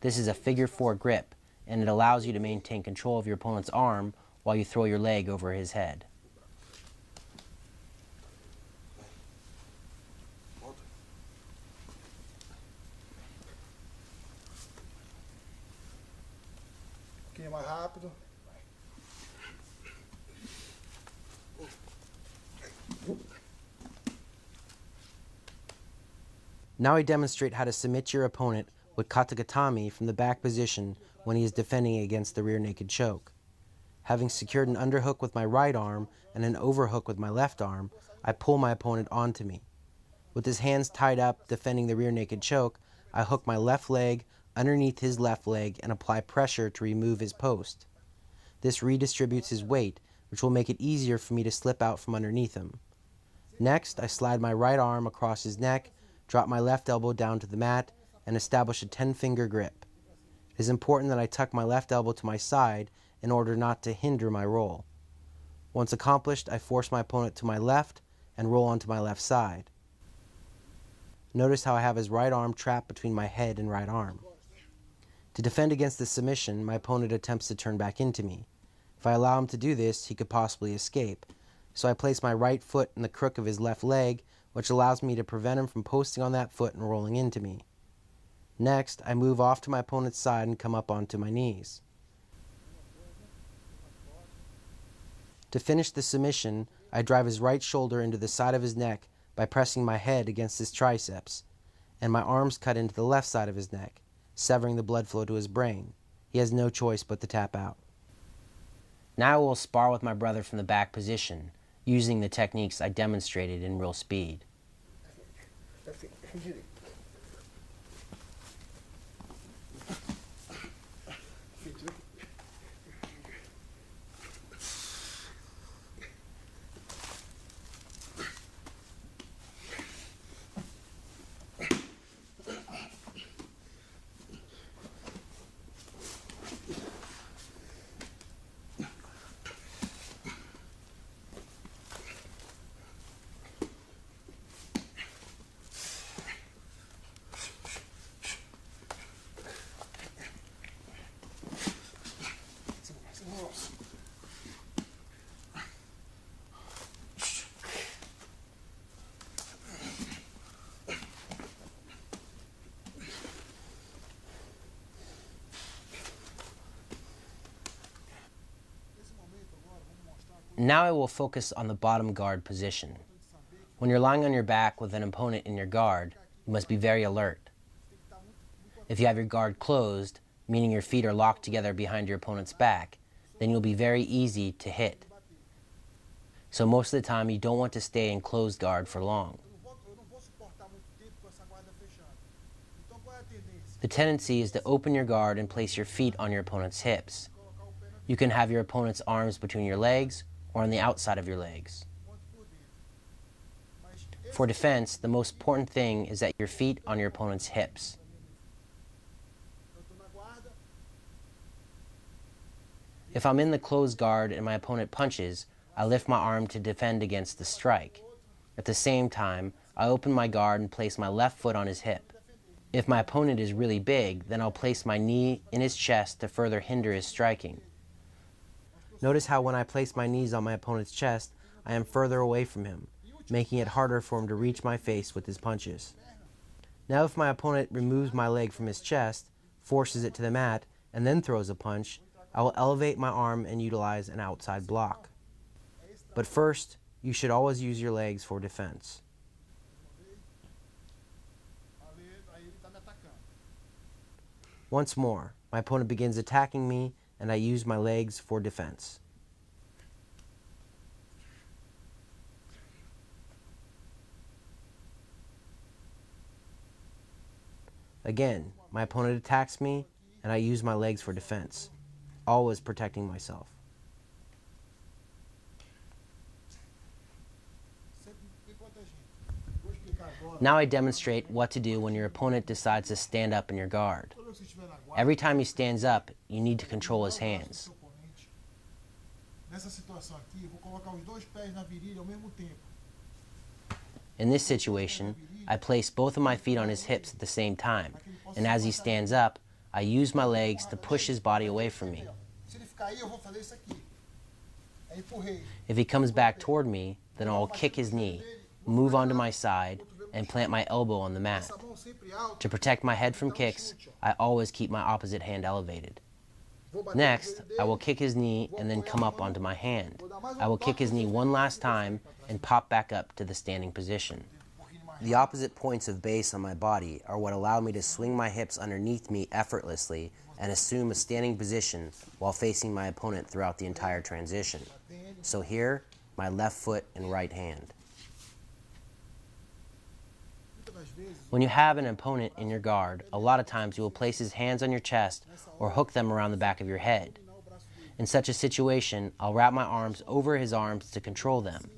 This is a figure 4 grip, and it allows you to maintain control of your opponent's arm while you throw your leg over his head. Um pouquinho mais rápido. Now I demonstrate how to submit your opponent with katagatame from the back position when he is defending against the rear naked choke. Having secured an underhook with my right arm and an overhook with my left arm, I pull my opponent onto me. With his hands tied up defending the rear naked choke, I hook my left leg underneath his left leg and apply pressure to remove his post. This redistributes his weight, which will make it easier for me to slip out from underneath him. Next, I slide my right arm across his neck, drop my left elbow down to the mat, and establish a 10-finger grip. It is important that I tuck my left elbow to my side in order not to hinder my roll. Once accomplished, I force my opponent to my left and roll onto my left side. Notice how I have his right arm trapped between my head and right arm. To defend against this submission, my opponent attempts to turn back into me. If I allow him to do this, he could possibly escape. So I place my right foot in the crook of his left leg, which allows me to prevent him from posting on that foot and rolling into me. Next, I move off to my opponent's side and come up onto my knees. To finish the submission, I drive his right shoulder into the side of his neck by pressing my head against his triceps, and my arms cut into the left side of his neck, severing the blood flow to his brain. He has no choice but to tap out. Now I will spar with my brother from the back position, using the techniques I demonstrated in real speed. Now I will focus on the bottom guard position. When you're lying on your back with an opponent in your guard, you must be very alert. If you have your guard closed, meaning your feet are locked together behind your opponent's back, then you'll be very easy to hit. So most of the time you don't want to stay in closed guard for long. The tendency is to open your guard and place your feet on your opponent's hips. You can have your opponent's arms between your legs or on the outside of your legs. For defense, the most important thing is that your feet on your opponent's hips. If I'm in the closed guard and my opponent punches, I lift my arm to defend against the strike. At the same time, I open my guard and place my left foot on his hip. If my opponent is really big, then I'll place my knee in his chest to further hinder his striking. Notice how when I place my knees on my opponent's chest, I am further away from him, making it harder for him to reach my face with his punches. Now if my opponent removes my leg from his chest, forces it to the mat, and then throws a punch, I will elevate my arm and utilize an outside block. But first, you should always use your legs for defense. Once more, my opponent begins attacking me, and I use my legs for defense. Again, my opponent attacks me, and I use my legs for defense, always protecting myself. Now I demonstrate what to do when your opponent decides to stand up in your guard. Every time he stands up, you need to control his hands. In this situation, I place both of my feet on his hips at the same time, and as he stands up, I use my legs to push his body away from me. If he comes back toward me, then I'll kick his knee, move onto my side, and plant my elbow on the mat. To protect my head from kicks, I always keep my opposite hand elevated. Next, I will kick his knee and then come up onto my hand. I will kick his knee one last time and pop back up to the standing position. The opposite points of base on my body are what allow me to swing my hips underneath me effortlessly and assume a standing position while facing my opponent throughout the entire transition. So here, my left foot and right hand. When you have an opponent in your guard, a lot of times you will place his hands on your chest or hook them around the back of your head. In such a situation, I'll wrap my arms over his arms to control them.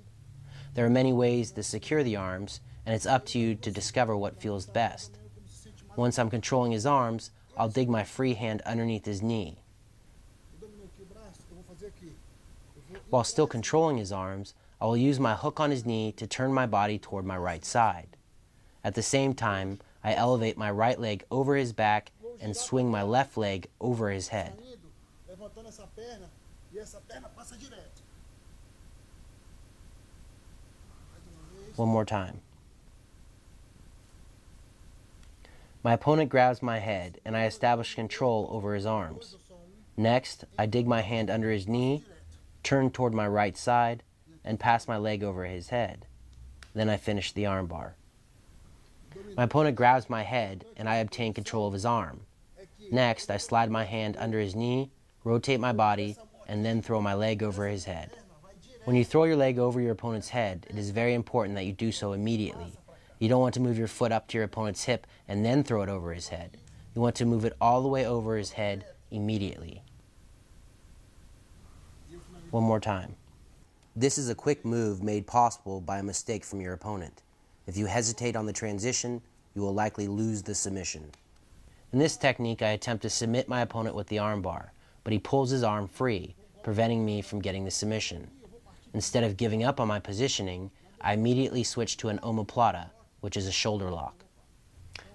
There are many ways to secure the arms, and it's up to you to discover what feels best. Once I'm controlling his arms, I'll dig my free hand underneath his knee. While still controlling his arms, I will use my hook on his knee to turn my body toward my right side. At the same time, I elevate my right leg over his back and swing my left leg over his head. One more time. My opponent grabs my head and I establish control over his arms. Next, I dig my hand under his knee, turn toward my right side, and pass my leg over his head. Then I finish the armbar. My opponent grabs my head and I obtain control of his arm. Next, I slide my hand under his knee, rotate my body, and then throw my leg over his head. When you throw your leg over your opponent's head, it is very important that you do so immediately. You don't want to move your foot up to your opponent's hip and then throw it over his head. You want to move it all the way over his head immediately. One more time. This is a quick move made possible by a mistake from your opponent. If you hesitate on the transition, you will likely lose the submission. In this technique, I attempt to submit my opponent with the armbar, but he pulls his arm free, preventing me from getting the submission. Instead of giving up on my positioning, I immediately switch to an omoplata, which is a shoulder lock.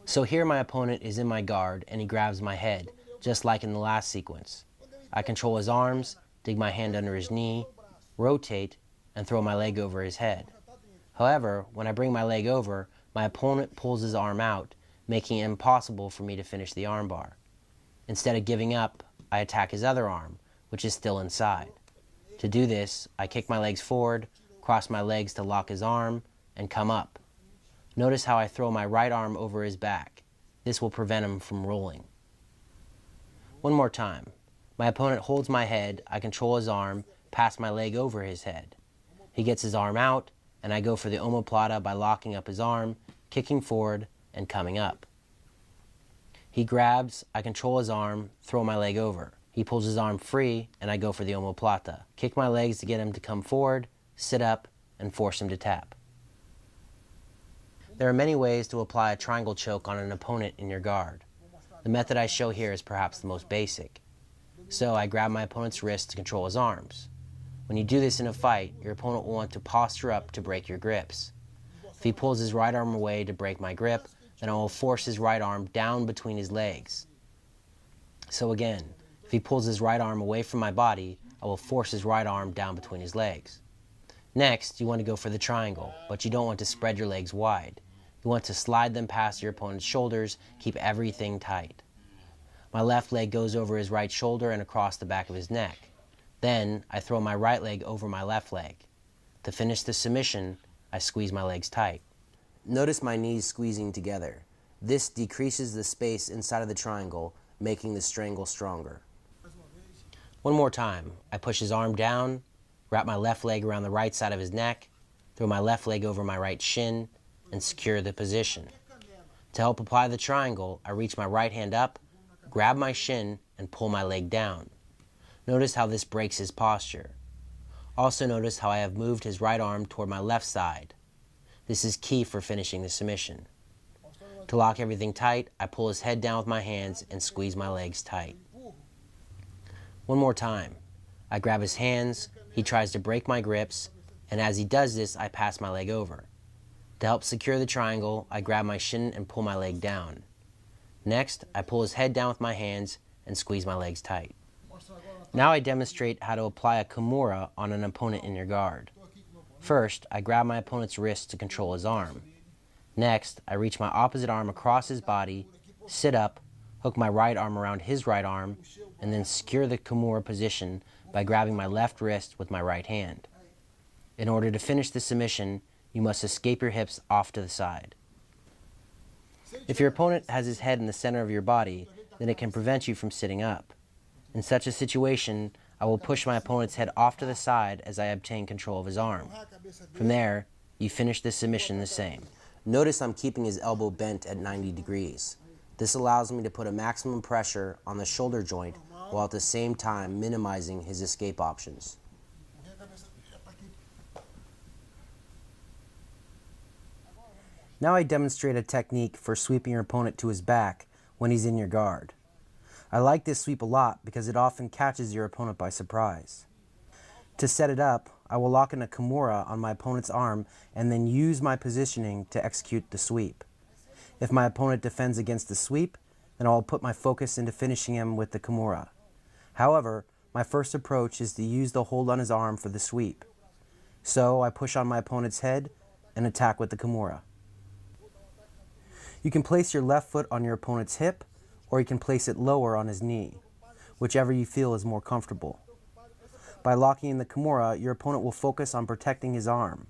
So here my opponent is in my guard and he grabs my head, just like in the last sequence. I control his arms, dig my hand under his knee, rotate, and throw my leg over his head. However, when I bring my leg over, my opponent pulls his arm out, making it impossible for me to finish the armbar. Instead of giving up, I attack his other arm, which is still inside. To do this, I kick my legs forward, cross my legs to lock his arm, and come up. Notice how I throw my right arm over his back. This will prevent him from rolling. One more time. My opponent holds my head, I control his arm, pass my leg over his head. He gets his arm out, and I go for the omoplata by locking up his arm, kicking forward, and coming up. He grabs, I control his arm, throw my leg over. He pulls his arm free, and I go for the omoplata. Kick my legs to get him to come forward, sit up, and force him to tap. There are many ways to apply a triangle choke on an opponent in your guard. The method I show here is perhaps the most basic. So I grab my opponent's wrist to control his arms. When you do this in a fight, your opponent will want to posture up to break your grips. If he pulls his right arm away to break my grip, then I will force his right arm down between his legs. So again, if he pulls his right arm away from my body, I will force his right arm down between his legs. Next, you want to go for the triangle, but you don't want to spread your legs wide. You want to slide them past your opponent's shoulders, keep everything tight. My left leg goes over his right shoulder and across the back of his neck. Then, I throw my right leg over my left leg. To finish the submission, I squeeze my legs tight. Notice my knees squeezing together. This decreases the space inside of the triangle, making the strangle stronger. One more time. I push his arm down, wrap my left leg around the right side of his neck, throw my left leg over my right shin, and secure the position. To help apply the triangle, I reach my right hand up, grab my shin and pull my leg down. Notice how this breaks his posture. Also notice how I have moved his right arm toward my left side. This is key for finishing the submission. To lock everything tight, I pull his head down with my hands and squeeze my legs tight. One more time. I grab his hands, he tries to break my grips, and as he does this, I pass my leg over. To help secure the triangle, I grab my shin and pull my leg down. Next, I pull his head down with my hands and squeeze my legs tight. Now I demonstrate how to apply a kimura on an opponent in your guard. First, I grab my opponent's wrist to control his arm. Next, I reach my opposite arm across his body, sit up, hook my right arm around his right arm, and then secure the kimura position by grabbing my left wrist with my right hand. In order to finish the submission, you must escape your hips off to the side. If your opponent has his head in the center of your body, then it can prevent you from sitting up. In such a situation, I will push my opponent's head off to the side as I obtain control of his arm. From there, you finish the submission the same. Notice I'm keeping his elbow bent at 90 degrees. This allows me to put a maximum pressure on the shoulder joint while at the same time minimizing his escape options. Now I demonstrate a technique for sweeping your opponent to his back when he's in your guard. I like this sweep a lot because it often catches your opponent by surprise. To set it up, I will lock in a kimura on my opponent's arm and then use my positioning to execute the sweep. If my opponent defends against the sweep, then I will put my focus into finishing him with the kimura. However, my first approach is to use the hold on his arm for the sweep. So I push on my opponent's head and attack with the kimura. You can place your left foot on your opponent's hip, or you can place it lower on his knee, whichever you feel is more comfortable. By locking in the kimura, your opponent will focus on protecting his arm.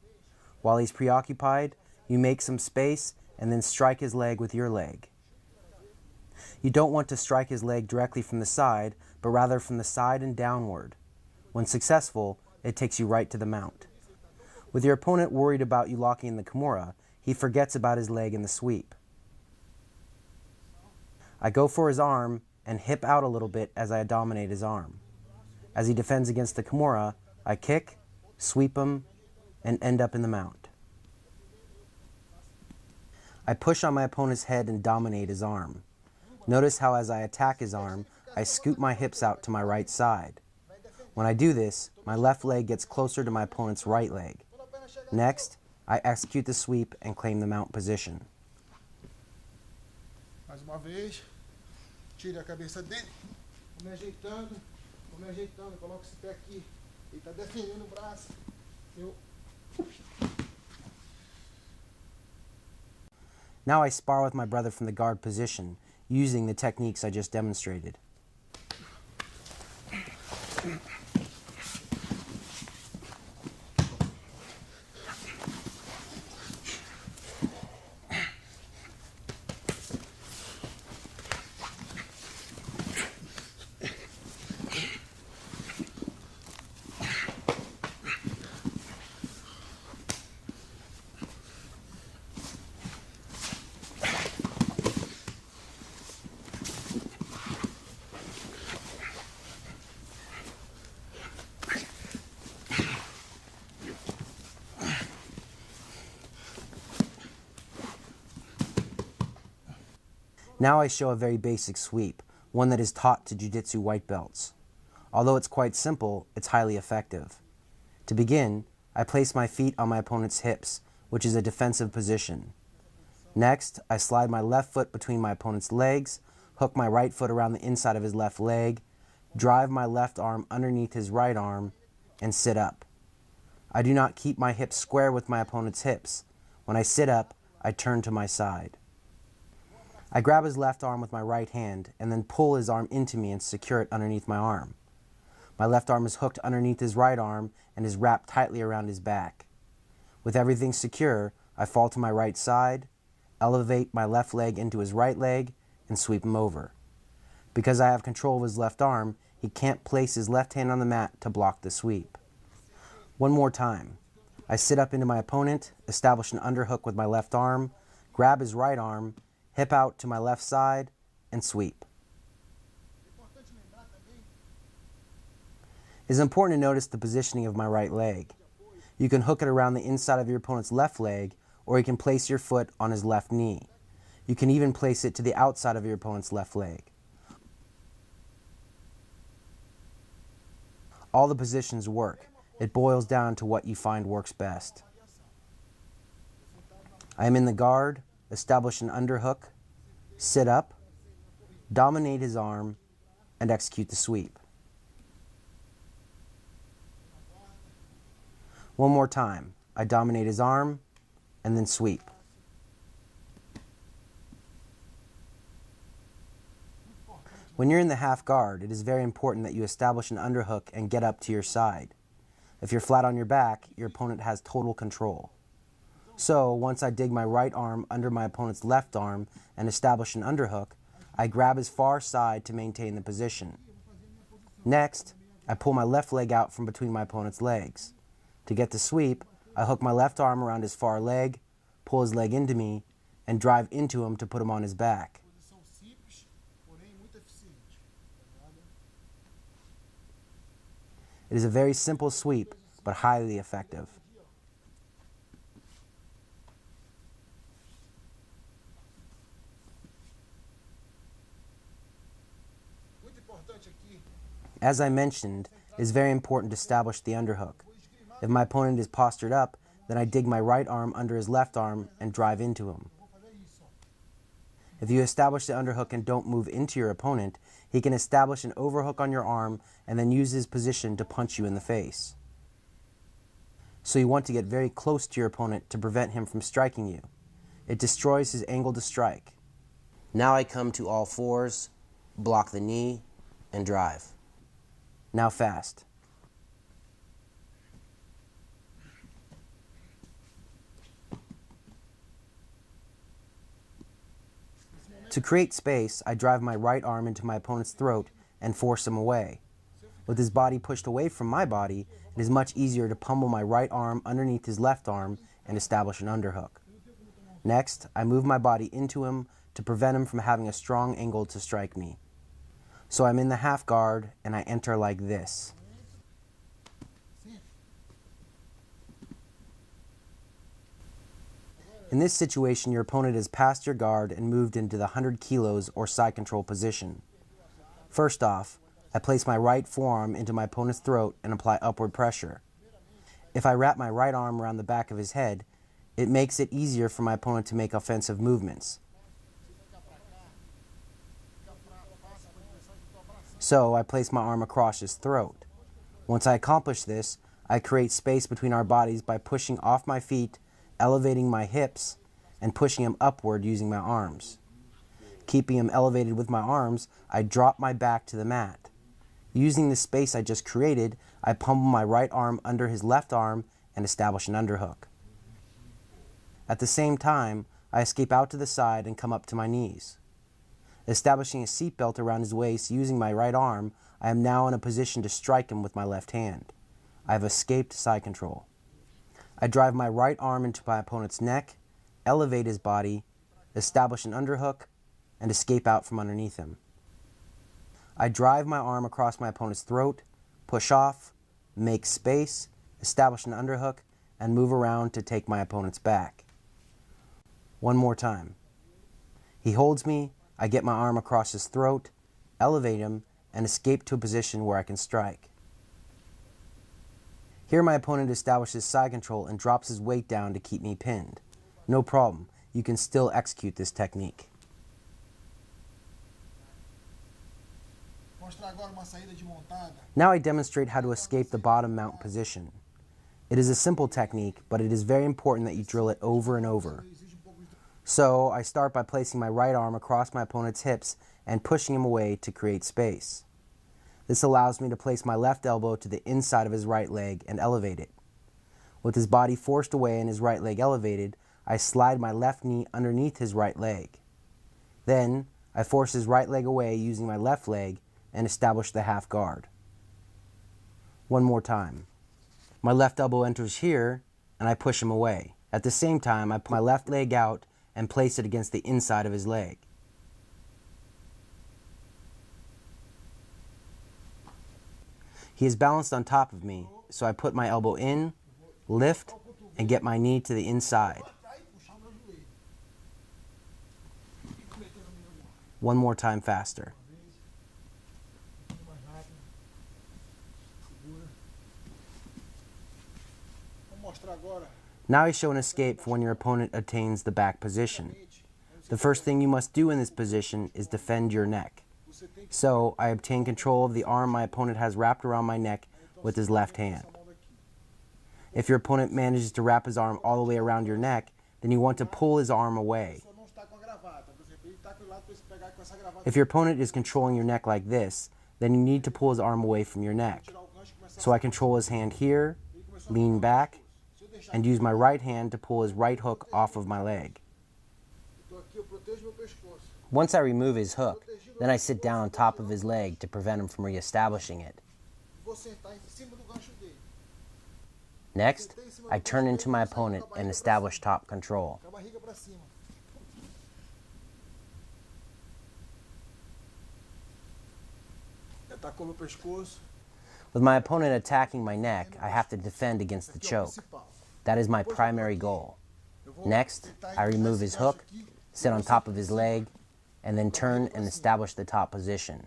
While he's preoccupied, you make some space and then strike his leg with your leg. You don't want to strike his leg directly from the side, but rather from the side and downward. When successful, it takes you right to the mount. With your opponent worried about you locking in the kimura, he forgets about his leg in the sweep. I go for his arm and hip out a little bit as I dominate his arm. As he defends against the kimura, I kick, sweep him, and end up in the mount. I push on my opponent's head and dominate his arm. Notice how as I attack his arm, I scoot my hips out to my right side. When I do this, my left leg gets closer to my opponent's right leg. Next, I execute the sweep and claim the mount position. Mais uma vez, tire a cabeça dele, vou me ajeitando, coloco esse pé aqui, ele está defendendo o braço, Now I spar with my brother from the guard position, using the techniques I just demonstrated. Now I show a very basic sweep, one that is taught to jiu-jitsu white belts. Although it's quite simple, it's highly effective. To begin, I place my feet on my opponent's hips, which is a defensive position. Next, I slide my left foot between my opponent's legs, hook my right foot around the inside of his left leg, drive my left arm underneath his right arm, and sit up. I do not keep my hips square with my opponent's hips. When I sit up, I turn to my side. I grab his left arm with my right hand and then pull his arm into me and secure it underneath my arm. My left arm is hooked underneath his right arm and is wrapped tightly around his back. With everything secure, I fall to my right side, elevate my left leg into his right leg, and sweep him over. Because I have control of his left arm, he can't place his left hand on the mat to block the sweep. One more time. I sit up into my opponent, establish an underhook with my left arm, grab his right arm, hip out to my left side, and sweep. It is important to notice the positioning of my right leg. You can hook it around the inside of your opponent's left leg, or you can place your foot on his left knee. You can even place it to the outside of your opponent's left leg. All the positions work. It boils down to what you find works best. I am in the guard, establish an underhook, sit up, dominate his arm, and execute the sweep. One more time. I dominate his arm, and then sweep. When you're in the half guard, it is very important that you establish an underhook and get up to your side. If you're flat on your back, your opponent has total control. So, once I dig my right arm under my opponent's left arm and establish an underhook, I grab his far side to maintain the position. Next, I pull my left leg out from between my opponent's legs. To get the sweep, I hook my left arm around his far leg, pull his leg into me, and drive into him to put him on his back. It is a very simple sweep, but highly effective. As I mentioned, it is very important to establish the underhook. If my opponent is postured up, then I dig my right arm under his left arm and drive into him. If you establish the underhook and don't move into your opponent, he can establish an overhook on your arm and then use his position to punch you in the face. So you want to get very close to your opponent to prevent him from striking you. It destroys his angle to strike. Now I come to all fours, block the knee, and drive. Now fast. To create space, I drive my right arm into my opponent's throat and force him away. With his body pushed away from my body, it is much easier to pummel my right arm underneath his left arm and establish an underhook. Next, I move my body into him to prevent him from having a strong angle to strike me. So I'm in the half guard and I enter like this. In this situation, your opponent has passed your guard and moved into the 100 kilos or side control position. First off, I place my right forearm into my opponent's throat and apply upward pressure. If I wrap my right arm around the back of his head, it makes it easier for my opponent to make offensive movements. So I place my arm across his throat. Once I accomplish this, I create space between our bodies by pushing off my feet, elevating my hips, and pushing him upward using my arms. Keeping him elevated with my arms, I drop my back to the mat. Using the space I just created, I pummel my right arm under his left arm and establish an underhook. At the same time, I escape out to the side and come up to my knees. Establishing a seatbelt around his waist using my right arm, I am now in a position to strike him with my left hand. I have escaped side control. I drive my right arm into my opponent's neck, elevate his body, establish an underhook, and escape out from underneath him. I drive my arm across my opponent's throat, push off, make space, establish an underhook, and move around to take my opponent's back. One more time. He holds me, I get my arm across his throat, elevate him, and escape to a position where I can strike. Here my opponent establishes side control and drops his weight down to keep me pinned. No problem, you can still execute this technique. Now I demonstrate how to escape the bottom mount position. It is a simple technique, but it is very important that you drill it over and over. So I start by placing my right arm across my opponent's hips and pushing him away to create space. This allows me to place my left elbow to the inside of his right leg and elevate it. With his body forced away and his right leg elevated, I slide my left knee underneath his right leg. Then, I force his right leg away using my left leg and establish the half guard. One more time. My left elbow enters here and I push him away. At the same time, I pull my left leg out and place it against the inside of his leg. He is balanced on top of me, so I put my elbow in, lift, and get my knee to the inside. One more time faster. Now I show an escape for when your opponent attains the back position. The first thing you must do in this position is defend your neck. So I obtain control of the arm my opponent has wrapped around my neck with his left hand. If your opponent manages to wrap his arm all the way around your neck, then you want to pull his arm away. If your opponent is controlling your neck like this, then you need to pull his arm away from your neck. So I control his hand here, lean back, and use my right hand to pull his right hook off of my leg. Once I remove his hook, then I sit down on top of his leg to prevent him from reestablishing it. Next, I turn into my opponent and establish top control. With my opponent attacking my neck, I have to defend against the choke. That is my primary goal. Next, I remove his hook, sit on top of his leg, and then turn and establish the top position.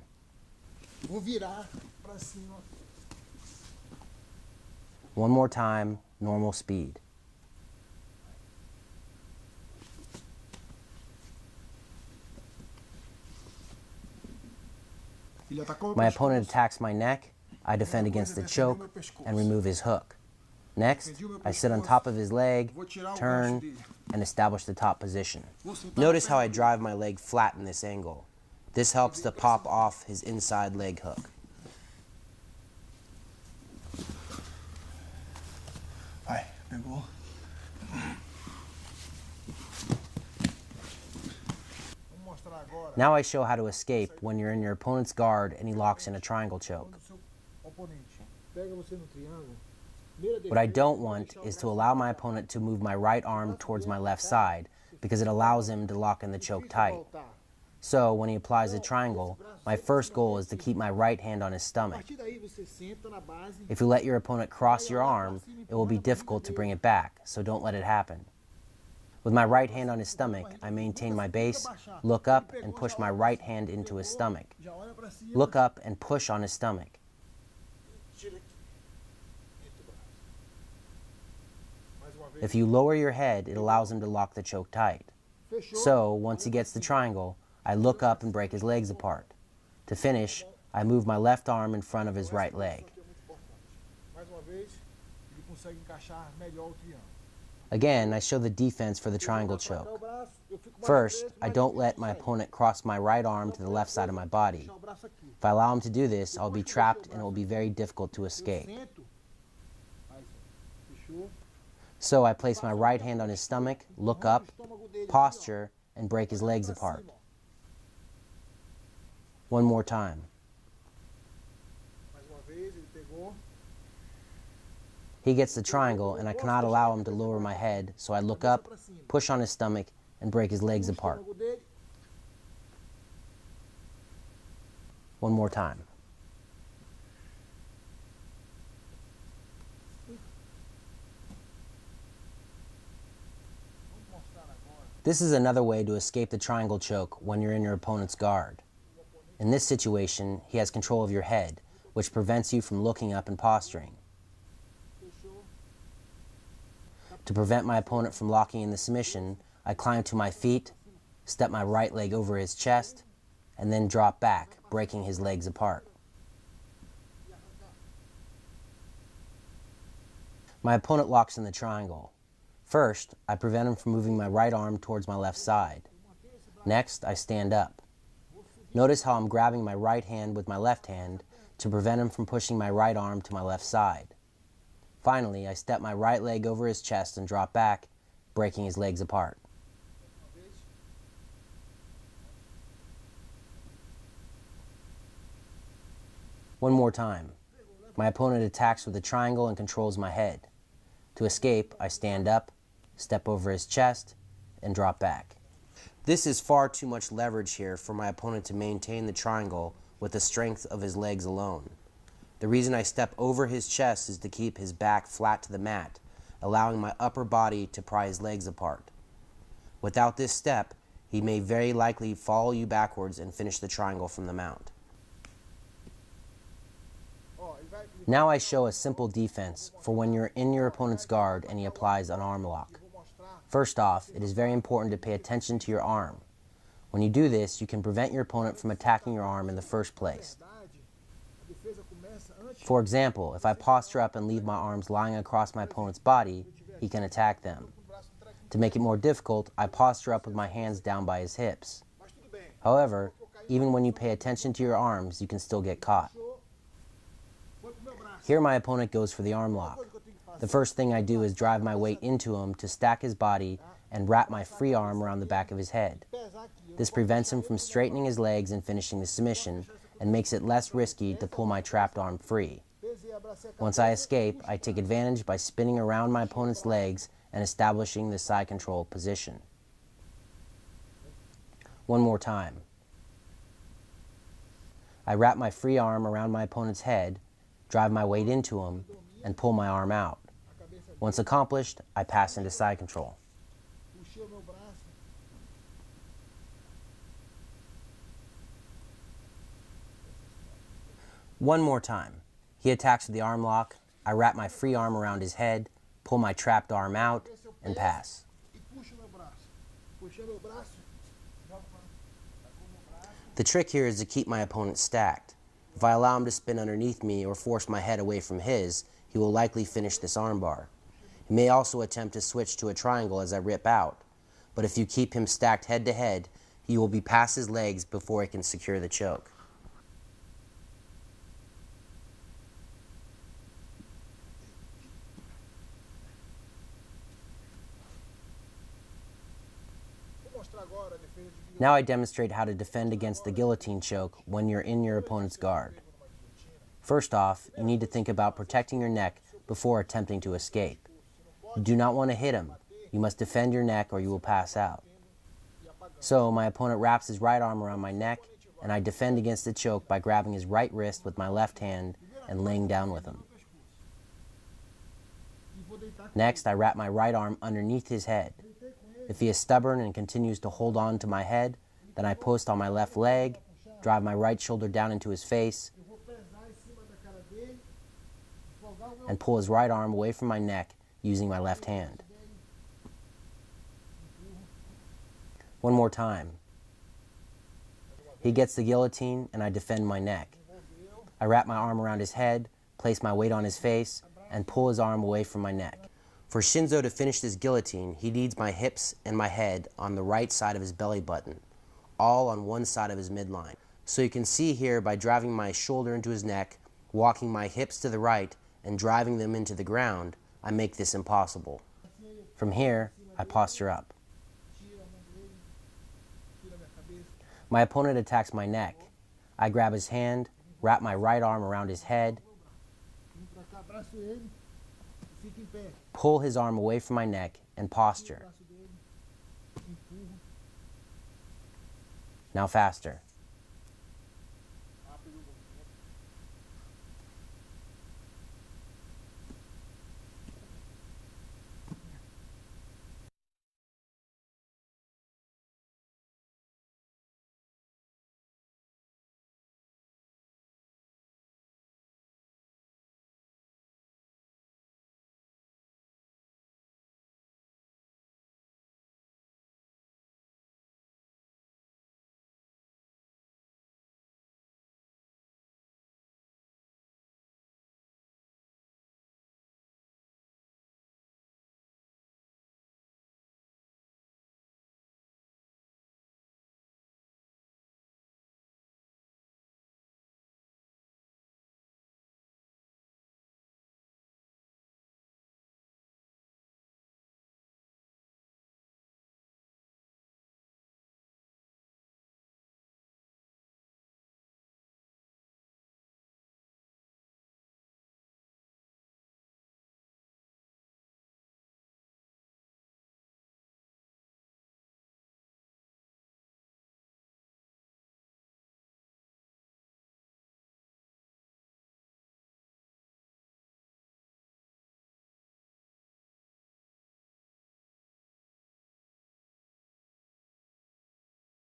One more time, normal speed. My opponent attacks my neck, I defend against the choke and remove his hook. Next, I sit on top of his leg, turn, and establish the top position. Notice how I drive my leg flat in this angle. This helps to pop off his inside leg hook. Now I show how to escape when you're in your opponent's guard and he locks in a triangle choke. What I don't want is to allow my opponent to move my right arm towards my left side because it allows him to lock in the choke tight. So when he applies a triangle, my first goal is to keep my right hand on his stomach. If you let your opponent cross your arm, it will be difficult to bring it back, so don't let it happen. With my right hand on his stomach, I maintain my base, look up, and push my right hand into his stomach. Look up and push on his stomach. If you lower your head, it allows him to lock the choke tight. So, once he gets the triangle, I look up and break his legs apart. To finish, I move my left arm in front of his right leg. Again, I show the defense for the triangle choke. First, I don't let my opponent cross my right arm to the left side of my body. If I allow him to do this, I'll be trapped and it will be very difficult to escape. So I place my right hand on his stomach, look up, posture, and break his legs apart. One more time. He gets the triangle, and I cannot allow him to lower my head, so I look up, push on his stomach, and break his legs apart. One more time. This is another way to escape the triangle choke when you're in your opponent's guard. In this situation, he has control of your head, which prevents you from looking up and posturing. To prevent my opponent from locking in the submission, I climb to my feet, step my right leg over his chest, and then drop back, breaking his legs apart. My opponent locks in the triangle. First, I prevent him from moving my right arm towards my left side. Next, I stand up. Notice how I'm grabbing my right hand with my left hand to prevent him from pushing my right arm to my left side. Finally, I step my right leg over his chest and drop back, breaking his legs apart. One more time. My opponent attacks with a triangle and controls my head. To escape, I stand up, step over his chest, and drop back. This is far too much leverage here for my opponent to maintain the triangle with the strength of his legs alone. The reason I step over his chest is to keep his back flat to the mat, allowing my upper body to pry his legs apart. Without this step, he may very likely follow you backwards and finish the triangle from the mount. Now I show a simple defense for when you're in your opponent's guard and he applies an arm lock. First off, it is very important to pay attention to your arm. When you do this, you can prevent your opponent from attacking your arm in the first place. For example, if I posture up and leave my arms lying across my opponent's body, he can attack them. To make it more difficult, I posture up with my hands down by his hips. However, even when you pay attention to your arms, you can still get caught. Here my opponent goes for the arm lock. The first thing I do is drive my weight into him to stack his body and wrap my free arm around the back of his head. This prevents him from straightening his legs and finishing the submission, and makes it less risky to pull my trapped arm free. Once I escape, I take advantage by spinning around my opponent's legs and establishing the side control position. One more time. I wrap my free arm around my opponent's head, drive my weight into him, and pull my arm out. Once accomplished, I pass into side control. One more time. He attacks with the arm lock, I wrap my free arm around his head, pull my trapped arm out, and pass. The trick here is to keep my opponent stacked. If I allow him to spin underneath me or force my head away from his, he will likely finish this armbar. He may also attempt to switch to a triangle as I rip out, but if you keep him stacked head to head, he will be past his legs before he can secure the choke. Now I demonstrate how to defend against the guillotine choke when you're in your opponent's guard. First off, you need to think about protecting your neck before attempting to escape. You do not want to hit him. You must defend your neck or you will pass out. So my opponent wraps his right arm around my neck, and I defend against the choke by grabbing his right wrist with my left hand and laying down with him. Next, I wrap my right arm underneath his head. If he is stubborn and continues to hold on to my head, then I post on my left leg, drive my right shoulder down into his face, and pull his right arm away from my neck using my left hand. One more time. He gets the guillotine and I defend my neck. I wrap my arm around his head, place my weight on his face, and pull his arm away from my neck. For Shinzo to finish this guillotine, he needs my hips and my head on the right side of his belly button, all on one side of his midline. So you can see here by driving my shoulder into his neck, walking my hips to the right, and driving them into the ground, I make this impossible. From here, I posture up. My opponent attacks my neck. I grab his hand, wrap my right arm around his head, pull his arm away from my neck, and posture. Now faster.